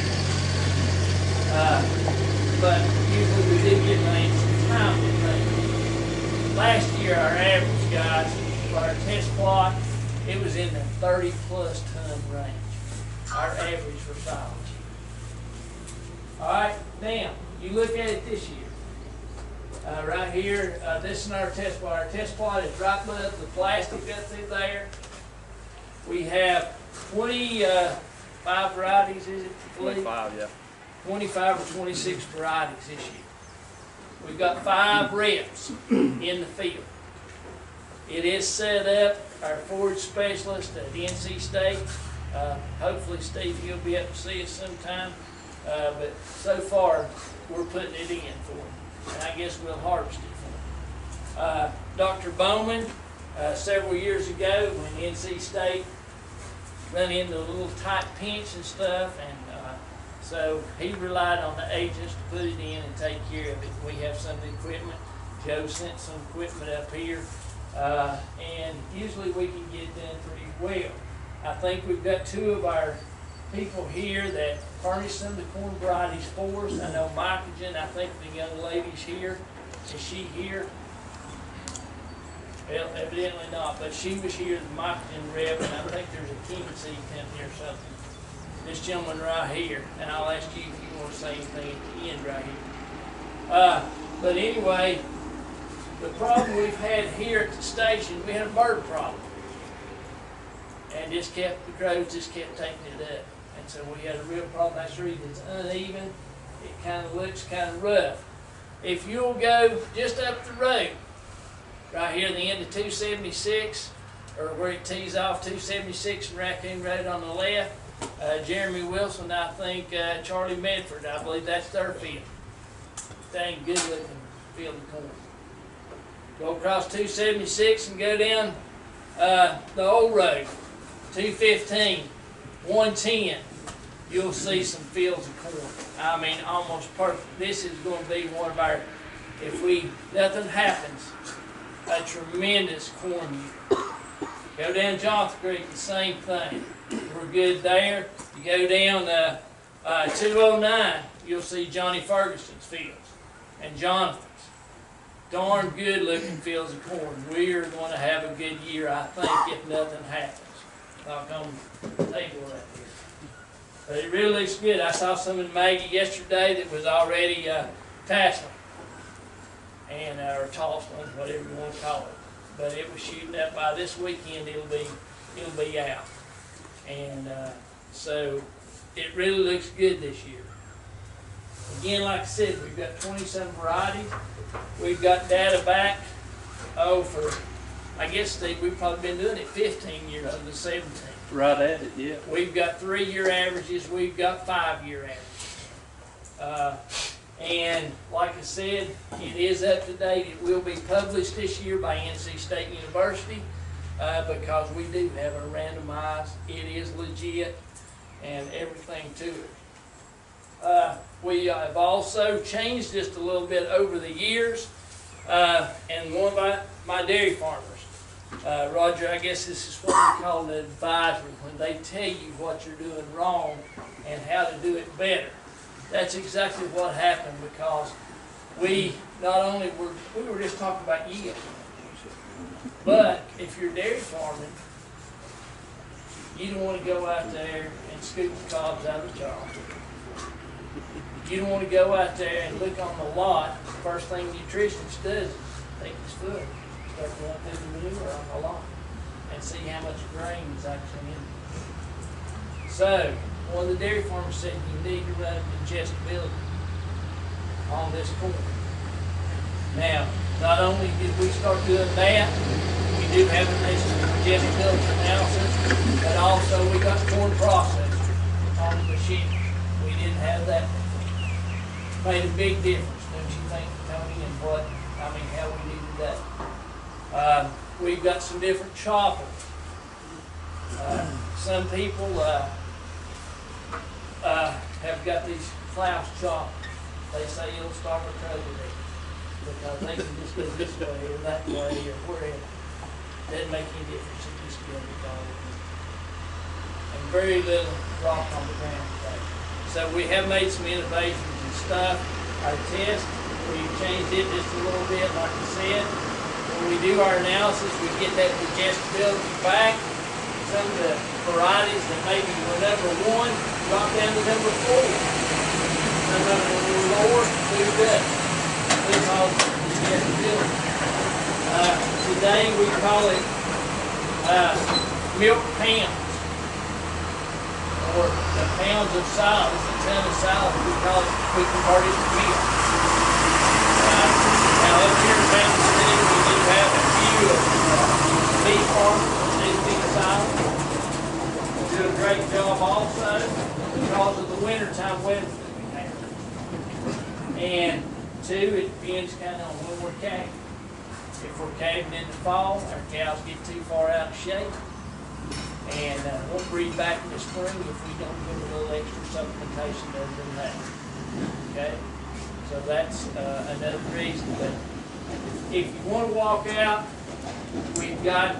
But usually we do get rain sometimes with rain. Last year, our average, guys, for our test plot, it was in the 30-plus ton range. Our average for silage. All right, now, you look at it this year. Right here, this is our test plot. Our test plot is right above the plastic up through there. We have 25 varieties, is it? 25, yeah. 25 or 26 varieties this year. We've got 5 reps in the field. It is set up, our forage specialist at NC State. Hopefully Steve, you'll be up to see us sometime. But so far, we're putting it in for him. And I guess we'll harvest it for him. Dr. Bowman, several years ago when NC State run into a little tight pinch and stuff, and so he relied on the agents to put it in and take care of it. We have some of the equipment. Joe sent some equipment up here, and usually we can get it done pretty well. I think we've got 2 of our people here that furnish some of the corn varieties for us. I know Mycogen, I think the young lady's here. Is she here? Well, evidently not, but she was here, the Mycogen rep, and I think there's a King Seed company or something. This gentleman right here, and I'll ask you if you want to say anything at the end right here. But anyway, the problem we've had here at the station, we had a bird problem. And the crows just kept taking it up. And so we had a real problem. That's the reason it's uneven. It kind of looks kind of rough. If you'll go just up the road, right here at the end of 276, or where it tees off 276 and Raccoon Road on the left, Jeremy Wilson, I think Charlie Medford, I believe that's their field. Dang good looking field of corn. Go across 276 and go down the old road, 215, 110. You'll see some fields of corn. I mean, almost perfect. This is going to be one of our, if nothing happens, a tremendous corn year. Go down Johnson Creek, the same thing. We're good there. You go down 209, you'll see Johnny Ferguson's fields and Jonathan's. Darn good looking fields of corn. We are going to have a good year, I think, if nothing happens. Knock on the table right here. But it really looks good. I saw some in Maggie yesterday that was already tasseling, and or tossed on, whatever you want to call it. But it was shooting up by this weekend. It'll be out, and so it really looks good this year. Again, like I said, we've got 20-some varieties. We've got data back, for, I guess, Steve, we've probably been doing it 15 years of the 17. Right at it, yeah. We've got 3-year averages, we've got 5-year averages. And like I said, it is up to date. It will be published this year by NC State University because we do have a randomized, it is legit, and everything to it. We have also changed just a little bit over the years, and one of my dairy farmers, Roger, I guess this is what we call an advisory, when they tell you what you're doing wrong and how to do it better. That's exactly what happened, because we not only were just talking about yield, but if you're dairy farming, you don't want to go out there and scoop the cobs out of the jar. You don't want to go out there and look on the lot. First thing nutritionist does is take his foot, start going through the manure on the lot, and see how much grain is actually in it. So, one of the dairy farmers said you need to run digestibility on this corn. Now, not only did we start doing that, we do have a digestibility analysis, but also we got corn processor on the machine. We didn't have that. Made a big difference, don't you think, Tony, and how we needed that. We've got some different choppers. Some people have got these Klaus choppers. They say it'll stop a president because they can just go this way or that way or wherever. Doesn't make any difference. It just goes all and very little rock on the ground today. So we have made some innovations and stuff. Our test, we've changed it just a little bit, like I said. When we do our analysis, we get that digestibility back. Some of the varieties that maybe were number 1 drop down to number 4. Some of them were lower, moved up. We call it digestibility. Today we call it milk pounds, or the pounds of solids, a ton of solids. We convert it to milk. Now up here in Mountain City, we do have a few beef farmers that do big solids. They do a great job also because of the wintertime weather that we have. And 2, it depends kind of on when we're calving. If we're calving in the fall, our cows get too far out of shape and won't breed back in the spring if we don't give a little extra supplementation other than that. Okay? So that's another reason. But if you want to walk out, we've got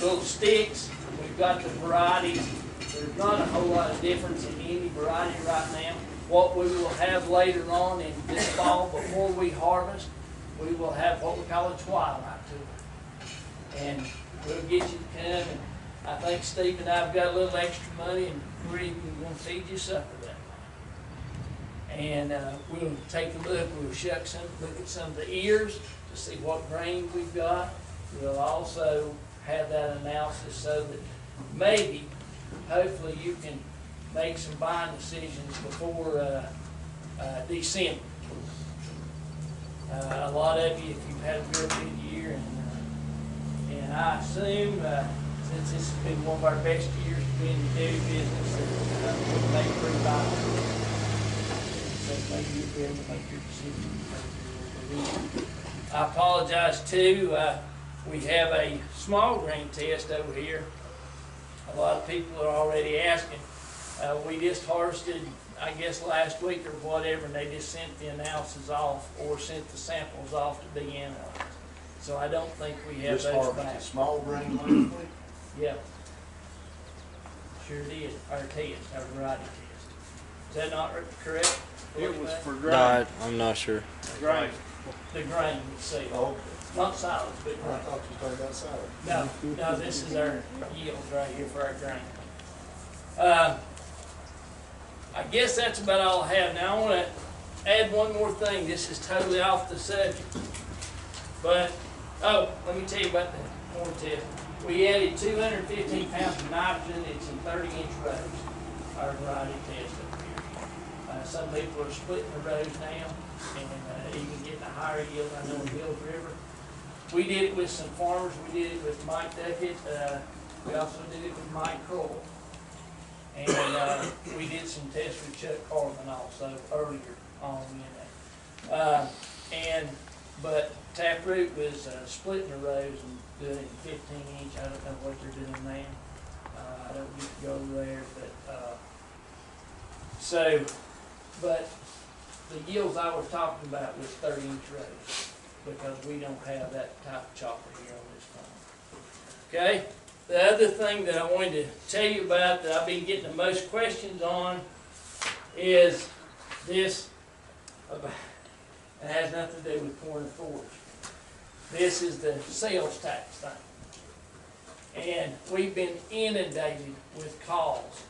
little sticks. We've got the varieties. There's not a whole lot of difference in any variety right now. What we will have later on in this fall, before we harvest, we will have what we call a twilight tour. And we'll get you to come, and I think Steve and I have got a little extra money, and we're even going to feed you supper that night. And we'll take a look, we'll look at some of the ears to see what grain we've got. We'll also have that analysis so that maybe, hopefully, you can make some buying decisions before December. A lot of you, if you've had a real good year, and I assume, since this has been one of our best years to be in the dairy business, that we may pre-buy. So maybe you'll be able to make your decision. I apologize too. We have a small grain test over here. A lot of people are already asking. We just harvested, I guess last week or whatever, and they just sent the analysis off or sent the samples off to be analyzed. So I don't think we have those back. Small grain last week? Yep. Sure did. Our test, our variety test. Is that not correct? It was for grain. No, I'm not sure. Grain. The grain itself. Oh, Not solids, but I grain. thought you were talking about salad. No, this is our yields right here for our grain. I guess that's about all I have. Now I want to add one more thing. This is totally off the subject. But, let me tell you about the corn test. We added 215 pounds of nitrogen. It's in 30-inch rows, our variety test up here. Some people are splitting the rows now and even getting a higher yield. I know in Mills River. We did it with some farmers. We did it with Mike Duckett We also did it with Mike Kroll. And, we did some tests with Chuck Carlin also earlier on, but Taproot was, splitting the rows and doing it in 15 inch. I don't know what they're doing now. I don't get to go over there, but the yields I was talking about was 30-inch rows, because we don't have that type of chopper here on this farm. Okay? The other thing that I wanted to tell you about that I've been getting the most questions on is this, about, it has nothing to do with corn and forage. This is the sales tax thing. And we've been inundated with calls,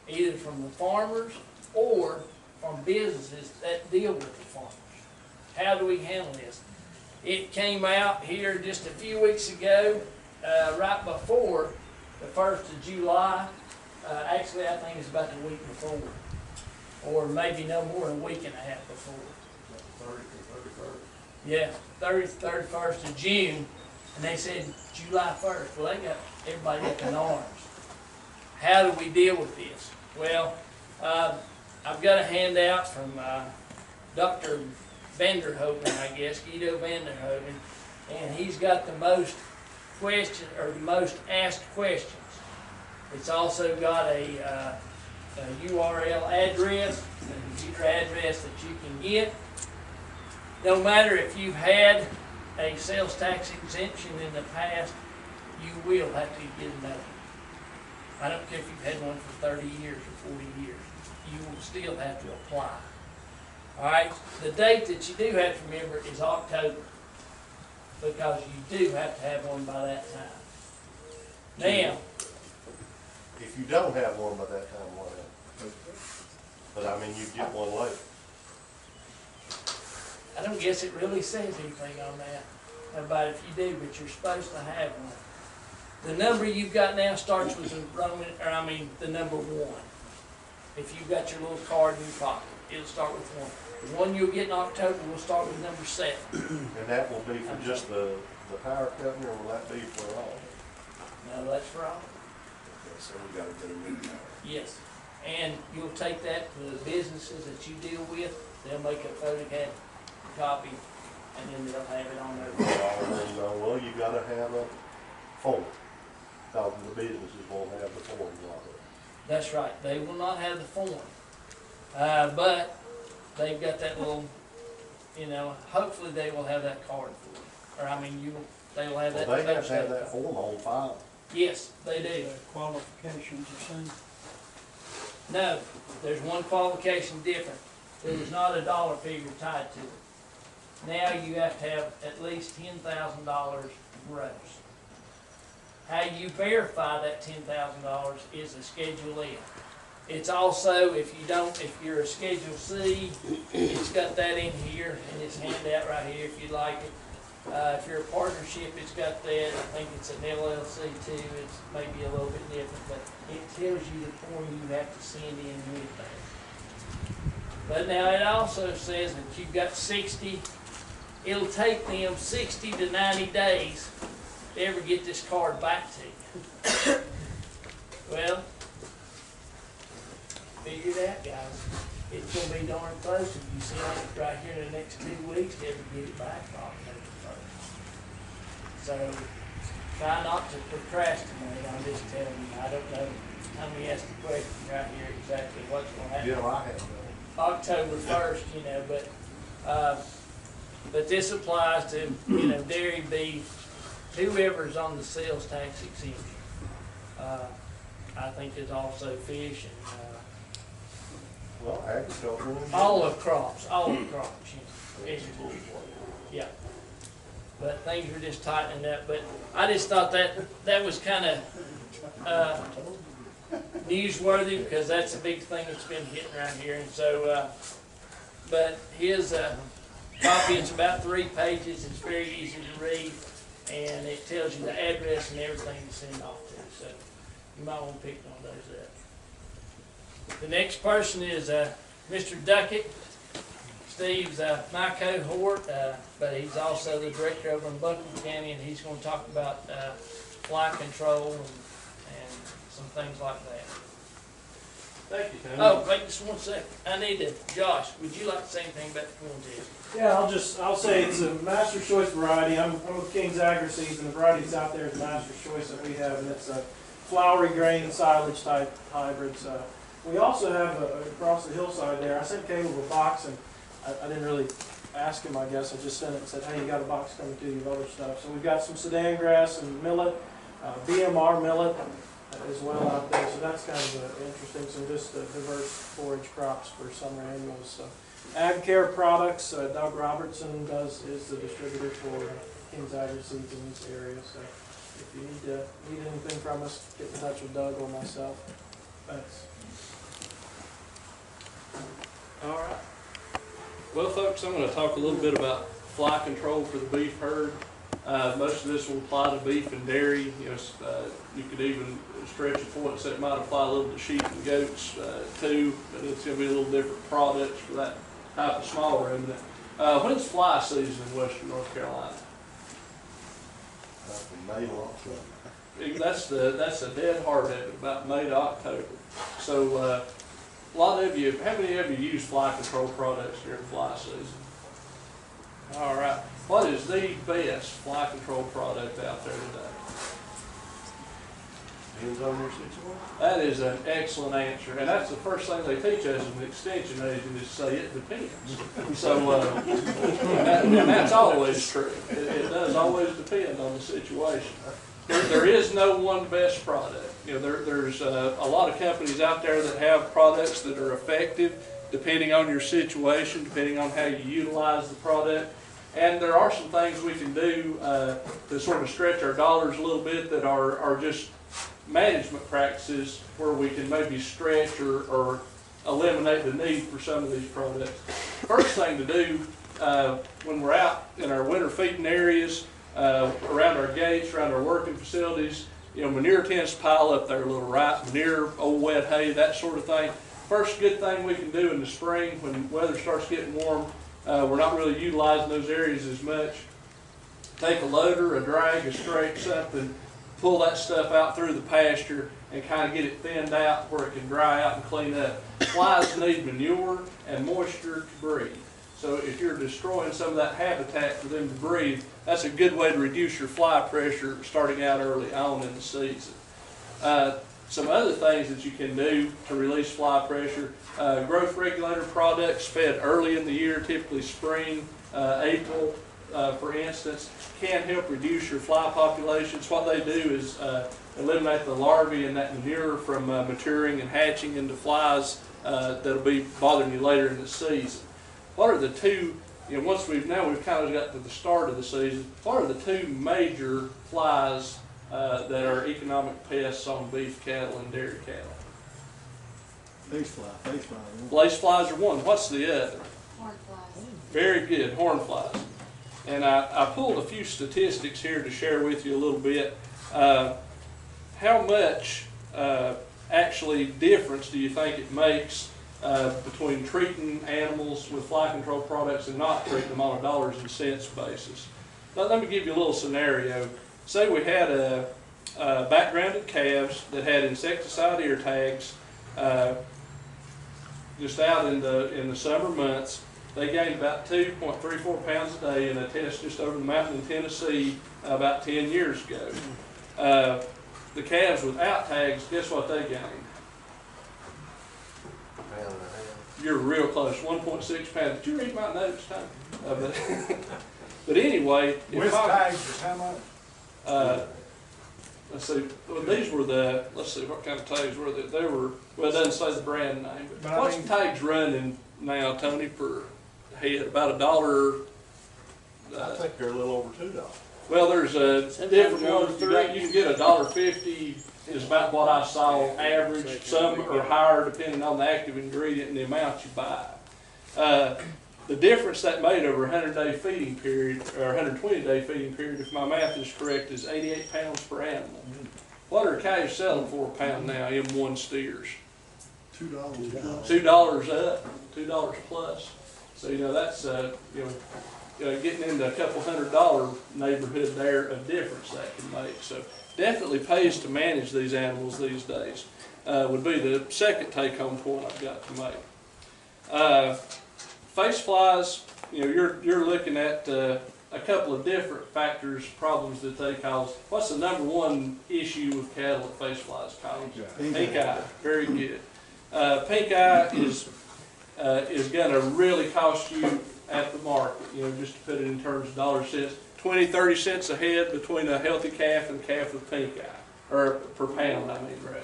either from the farmers or from businesses that deal with the farmers. How do we handle this? It came out here just a few weeks ago, right before the 1st of July. Actually, I think it's about the week before, or maybe no more than a week and a half before. 31st. Yeah, 31st of June, and they said July 1st. Well, everybody up in arms. How do we deal with this? Well, I've got a handout from Dr. Vanderhoven, I guess, Guido Vanderhoven, and he's got the most asked questions. It's also got a URL address, a computer address that you can get. No matter if you've had a sales tax exemption in the past, you will have to get another. I don't care if you've had one for 30 years or 40 years. You will still have to apply. All right? The date that you do have to remember is October, because you do have to have one by that time. Now, if you don't have one by that time, what happens? But I mean, you get one later. I don't guess it really says anything on that about if you do, but you're supposed to have one. The number you've got now starts with the number 1. If you've got your little card in your pocket, it'll start with 1. The one you'll get in October will start with number 7. And that will be for just the power company, or will that be for all? No, that's for all. Okay, so we gotta get a new power. Yes. And you'll take that to the businesses that you deal with. They'll make a photocopy copy, and then they'll have it on there. Well, you gotta have a form, because the businesses won't have the form. That's right. They will not have the form. But they've got that little, hopefully they will have that card for you. Or, they will have that. Well, they have to have that form on file. Yes, they do. Qualifications are same. No, there's one qualification different. There's not a dollar figure tied to it. Now you have to have at least $10,000 gross. How you verify that $10,000 is a Schedule F. It's also, if you're a Schedule C, it's got that in here, and it's handed out right here if you'd like it. If you're a partnership, it's got that. I think it's an LLC too. It's maybe a little bit different, but it tells you the form you have to send in with that. But now it also says that you've got 60, it'll take them 60 to 90 days to ever get this card back to you. Well, figure it out, guys. It's going to be darn close if you see it right here in the next 2 weeks to ever get it back October 1st. So try not to procrastinate. I'm just telling you. I don't know. Let me ask the question right here exactly what's going to happen. Yeah, I have October 1st, but this applies to, dairy, beef, whoever's on the sales tax exemption. I think there's also fish and, well, agriculture. all of crops, vegetables, yeah. But things are just tightening up, but I just thought that was kind of, newsworthy, because that's a big thing that's been hitting around here. And so, but his copy, it's about 3 pages. It's very easy to read, and it tells you the address and everything to send off to. So you might want to pick one of those up. The next person is Mr. Duckett. Steve's my cohort, but he's also the director over in Buncombe County, and he's going to talk about fly control and some things like that. Thank you, Tony. Oh, wait just one second. I need to, Josh, would you like to say anything about the corn test? Yeah, I'll say it's a Master's Choice variety. I'm with King's Agri-Seeds, and the variety that's out there is Master's Choice that we have, and it's a flowery grain silage type hybrids. We also have across the hillside there, I sent Caleb a box, and I didn't really ask him, I guess. I just sent it and said, hey, you got a box coming to you of other stuff. So we've got some Sudan grass and millet, BMR millet as well out there. So that's kind of interesting. Some just diverse forage crops for summer annuals. So Ag Care Products, Doug Robertson is the distributor for King's Agri-Seeds in this area. So if you need anything from us, get in touch with Doug or myself. Thanks. All right. Well, folks, I'm going to talk a little bit about fly control for the beef herd. Most of this will apply to beef and dairy. You could even stretch a point and say it might apply a little to sheep and goats too, but it's going to be a little different products for that type of small ruminant. When's fly season in western North Carolina? May to October. That's a dead hard of it, about May to October. So a lot of you, how many of you use fly control products during fly season? All right. What is the best fly control product out there today? Depends on your situation. That is an excellent answer, and that's the first thing they teach us as an extension agent is say it depends. So, and that's always true. It does always depend on the situation. There is no one best product. There's a lot of companies out there that have products that are effective depending on your situation, depending on how you utilize the product. And there are some things we can do to sort of stretch our dollars a little bit that are just management practices where we can maybe stretch or eliminate the need for some of these products. First thing to do when we're out in our winter feeding areas, around our gates, around our working facilities, manure tends to pile up there a little, right? Manure, old wet hay, that sort of thing. First good thing we can do in the spring when weather starts getting warm, we're not really utilizing those areas as much. Take a loader, a drag, a straight, something, pull that stuff out through the pasture and kind of get it thinned out where it can dry out and clean up. Flies need manure and moisture to breathe. So if you're destroying some of that habitat for them to breathe, that's a good way to reduce your fly pressure starting out early on in the season. Some other things that you can do to release fly pressure, growth regulator products fed early in the year, typically spring, April, for instance, can help reduce your fly populations. What they do is eliminate the larvae in that manure from maturing and hatching into flies that'll be bothering you later in the season. What are the two, once we've kind of got to the start of the season, what are the two major flies that are economic pests on beef cattle and dairy cattle? Face fly. Lace flies are one. What's the other? Horn flies. Very good, horn flies. And I pulled a few statistics here to share with you a little bit. How much actually difference do you think it makes between treating animals with fly control products and not treating them on a dollars and cents basis? Now, let me give you a little scenario. Say we had backgrounded calves that had insecticide ear tags just out in the summer months. They gained about 2.34 pounds a day in a test just over the mountain in Tennessee about 10 years ago. The calves without tags, guess what they gained? Pound and a half. You're real close, 1.6 pounds. Did you read my notes, Tom? But anyway, With tags, how much? let's see. Well, these were let's see, what kind of tags were they? They were, well, it doesn't say the brand name, but I what's mean, tags running now, Tony, per head? About $1. I think they're a little over $2. Well, there's different ones. You can get $1.50 is about what I saw average. Some are higher depending on the active ingredient and the amount you buy. The difference that made over a 100-day feeding period, or 120-day feeding period, if my math is correct, is 88 pounds per animal. What are cows selling for a pound now, M1 steers? $2. $2 up, $2 plus. So, that's, getting into a couple $100 neighborhood there of difference that can make. So definitely pays to manage these animals these days, would be the second take-home point I've got to make. Face flies, you're looking at a couple of different factors, problems that they cause. What's the number one issue with cattle that face flies cause? Pink eye. Very good. Pink eye is going to really cost you at the market, just to put it in terms of dollar cents, 20, 30 cents a head between a healthy calf and a calf with pink eye, or per pound, rather.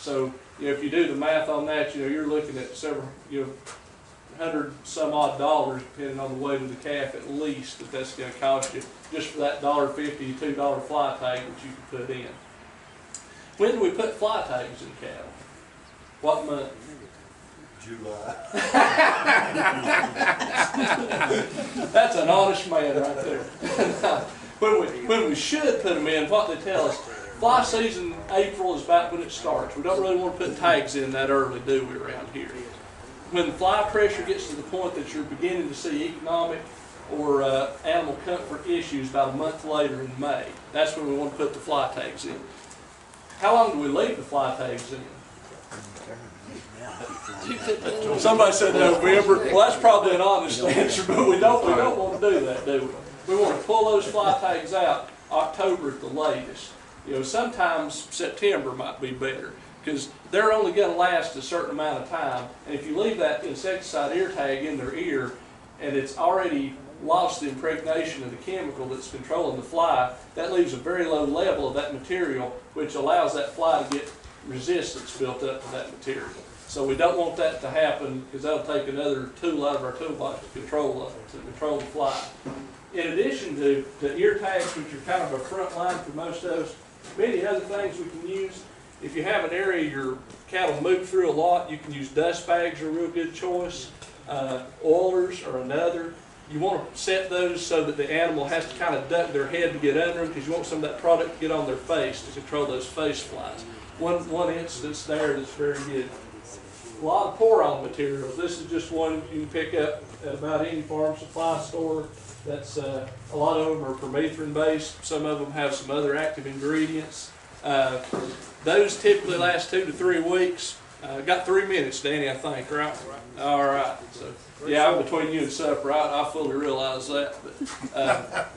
So, if you do the math on that, you're looking at several, $100 some odd, depending on the weight of the calf at least, that's going to cost you just for that $1.50, $2 fly tag that you can put in. When do we put fly tags in cattle? What month? July. That's an honest man right there. when we should put them in, what they tell us, fly season, April is about when it starts. We don't really want to put tags in that early, do we, around here? When the fly pressure gets to the point that you're beginning to see economic or animal comfort issues about a month later in May, that's when we want to put the fly tags in. How long do we leave the fly tags in? Somebody said November. Well, that's probably an honest answer, but we don't want to do that, do we? We want to pull those fly tags out October at the latest. Sometimes September might be better because they're only going to last a certain amount of time. And if you leave that insecticide ear tag in their ear and it's already lost the impregnation of the chemical that's controlling the fly, that leaves a very low level of that material, which allows that fly to get resistance built up to that material. So we don't want that to happen because that'll take another tool out of our toolbox to control the fly. In addition to the ear tags, which are kind of a front line for most of us, many other things we can use. If you have an area your cattle move through a lot, you can use dust bags are a real good choice. Oilers are another. You want to set those so that the animal has to kind of duck their head to get under them because you want some of that product to get on their face to control those face flies. One instance there that's very good. A lot of pour-on materials. This is just one you can pick up at about any farm supply store. That's a lot of them are permethrin based. Some of them have some other active ingredients. Those typically last 2 to 3 weeks. Got 3 minutes, Danny, I think, right? All right. So yeah, I'm between you and supper. I fully realize that. But,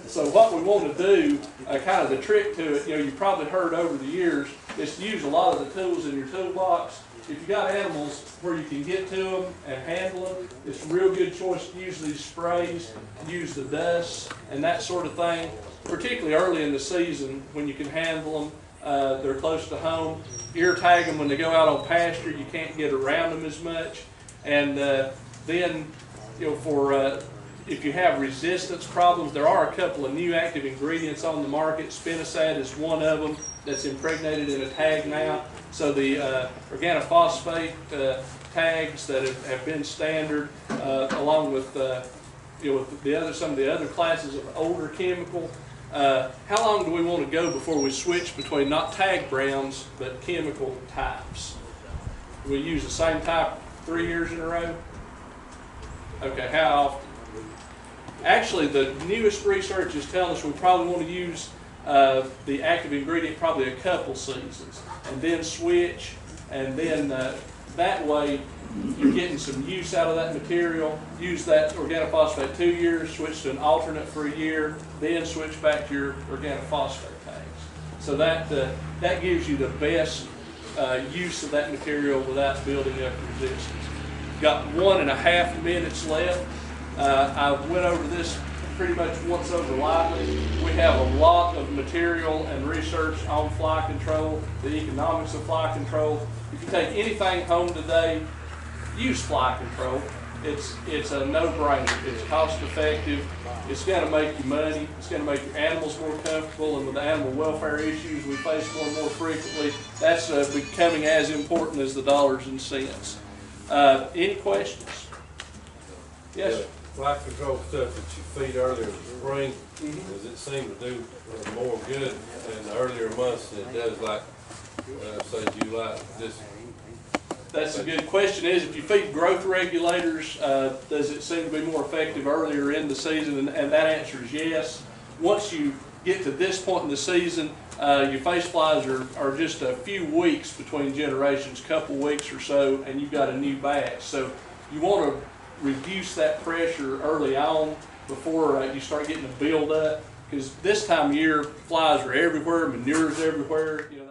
so what we want to do, kind of the trick to it, you've probably heard over the years, is to use a lot of the tools in your toolbox. If you got animals where you can get to them and handle them, it's a real good choice to use these sprays, use the dust, and that sort of thing, particularly early in the season when you can handle them. They're close to home. Ear tag them when they go out on pasture. You can't get around them as much. And then, if you have resistance problems, there are a couple of new active ingredients on the market. Spinosad is one of them that's impregnated in a tag now. So the organophosphate tags that have been standard, along with some of the other classes of older chemical. How long do we want to go before we switch between not tag browns but chemical types? Do we use the same type 3 years in a row? Okay, how often? Actually, the newest research is telling us we probably want to use the active ingredient probably a couple seasons and then switch, and then that way you're getting some use out of that material. Use that organophosphate 2 years, switch to an alternate for a year, then switch back to your organophosphate tags. So that gives you the best use of that material without building up resistance. Got 1.5 minutes left. I went over this pretty much once over lightly. We have a lot of material and research on fly control, the economics of fly control. If you take anything home today, use fly control. It's a no-brainer. It's cost-effective. It's going to make you money. It's going to make your animals more comfortable. And with the animal welfare issues we face more and more frequently, that's becoming as important as the dollars and cents. Any questions? Yes, sir. Fly control stuff that you feed earlier in the spring, does it seem to do more good in the earlier months than it does, like say July? That's a good question. Is if you feed growth regulators, does it seem to be more effective earlier in the season? And that answer is yes. Once you get to this point in the season, your face flies are just a few weeks between generations, couple weeks or so, and you've got a new batch. So you want to reduce that pressure early on before you start getting a build up, because this time of year flies are everywhere, manure's everywhere. You know.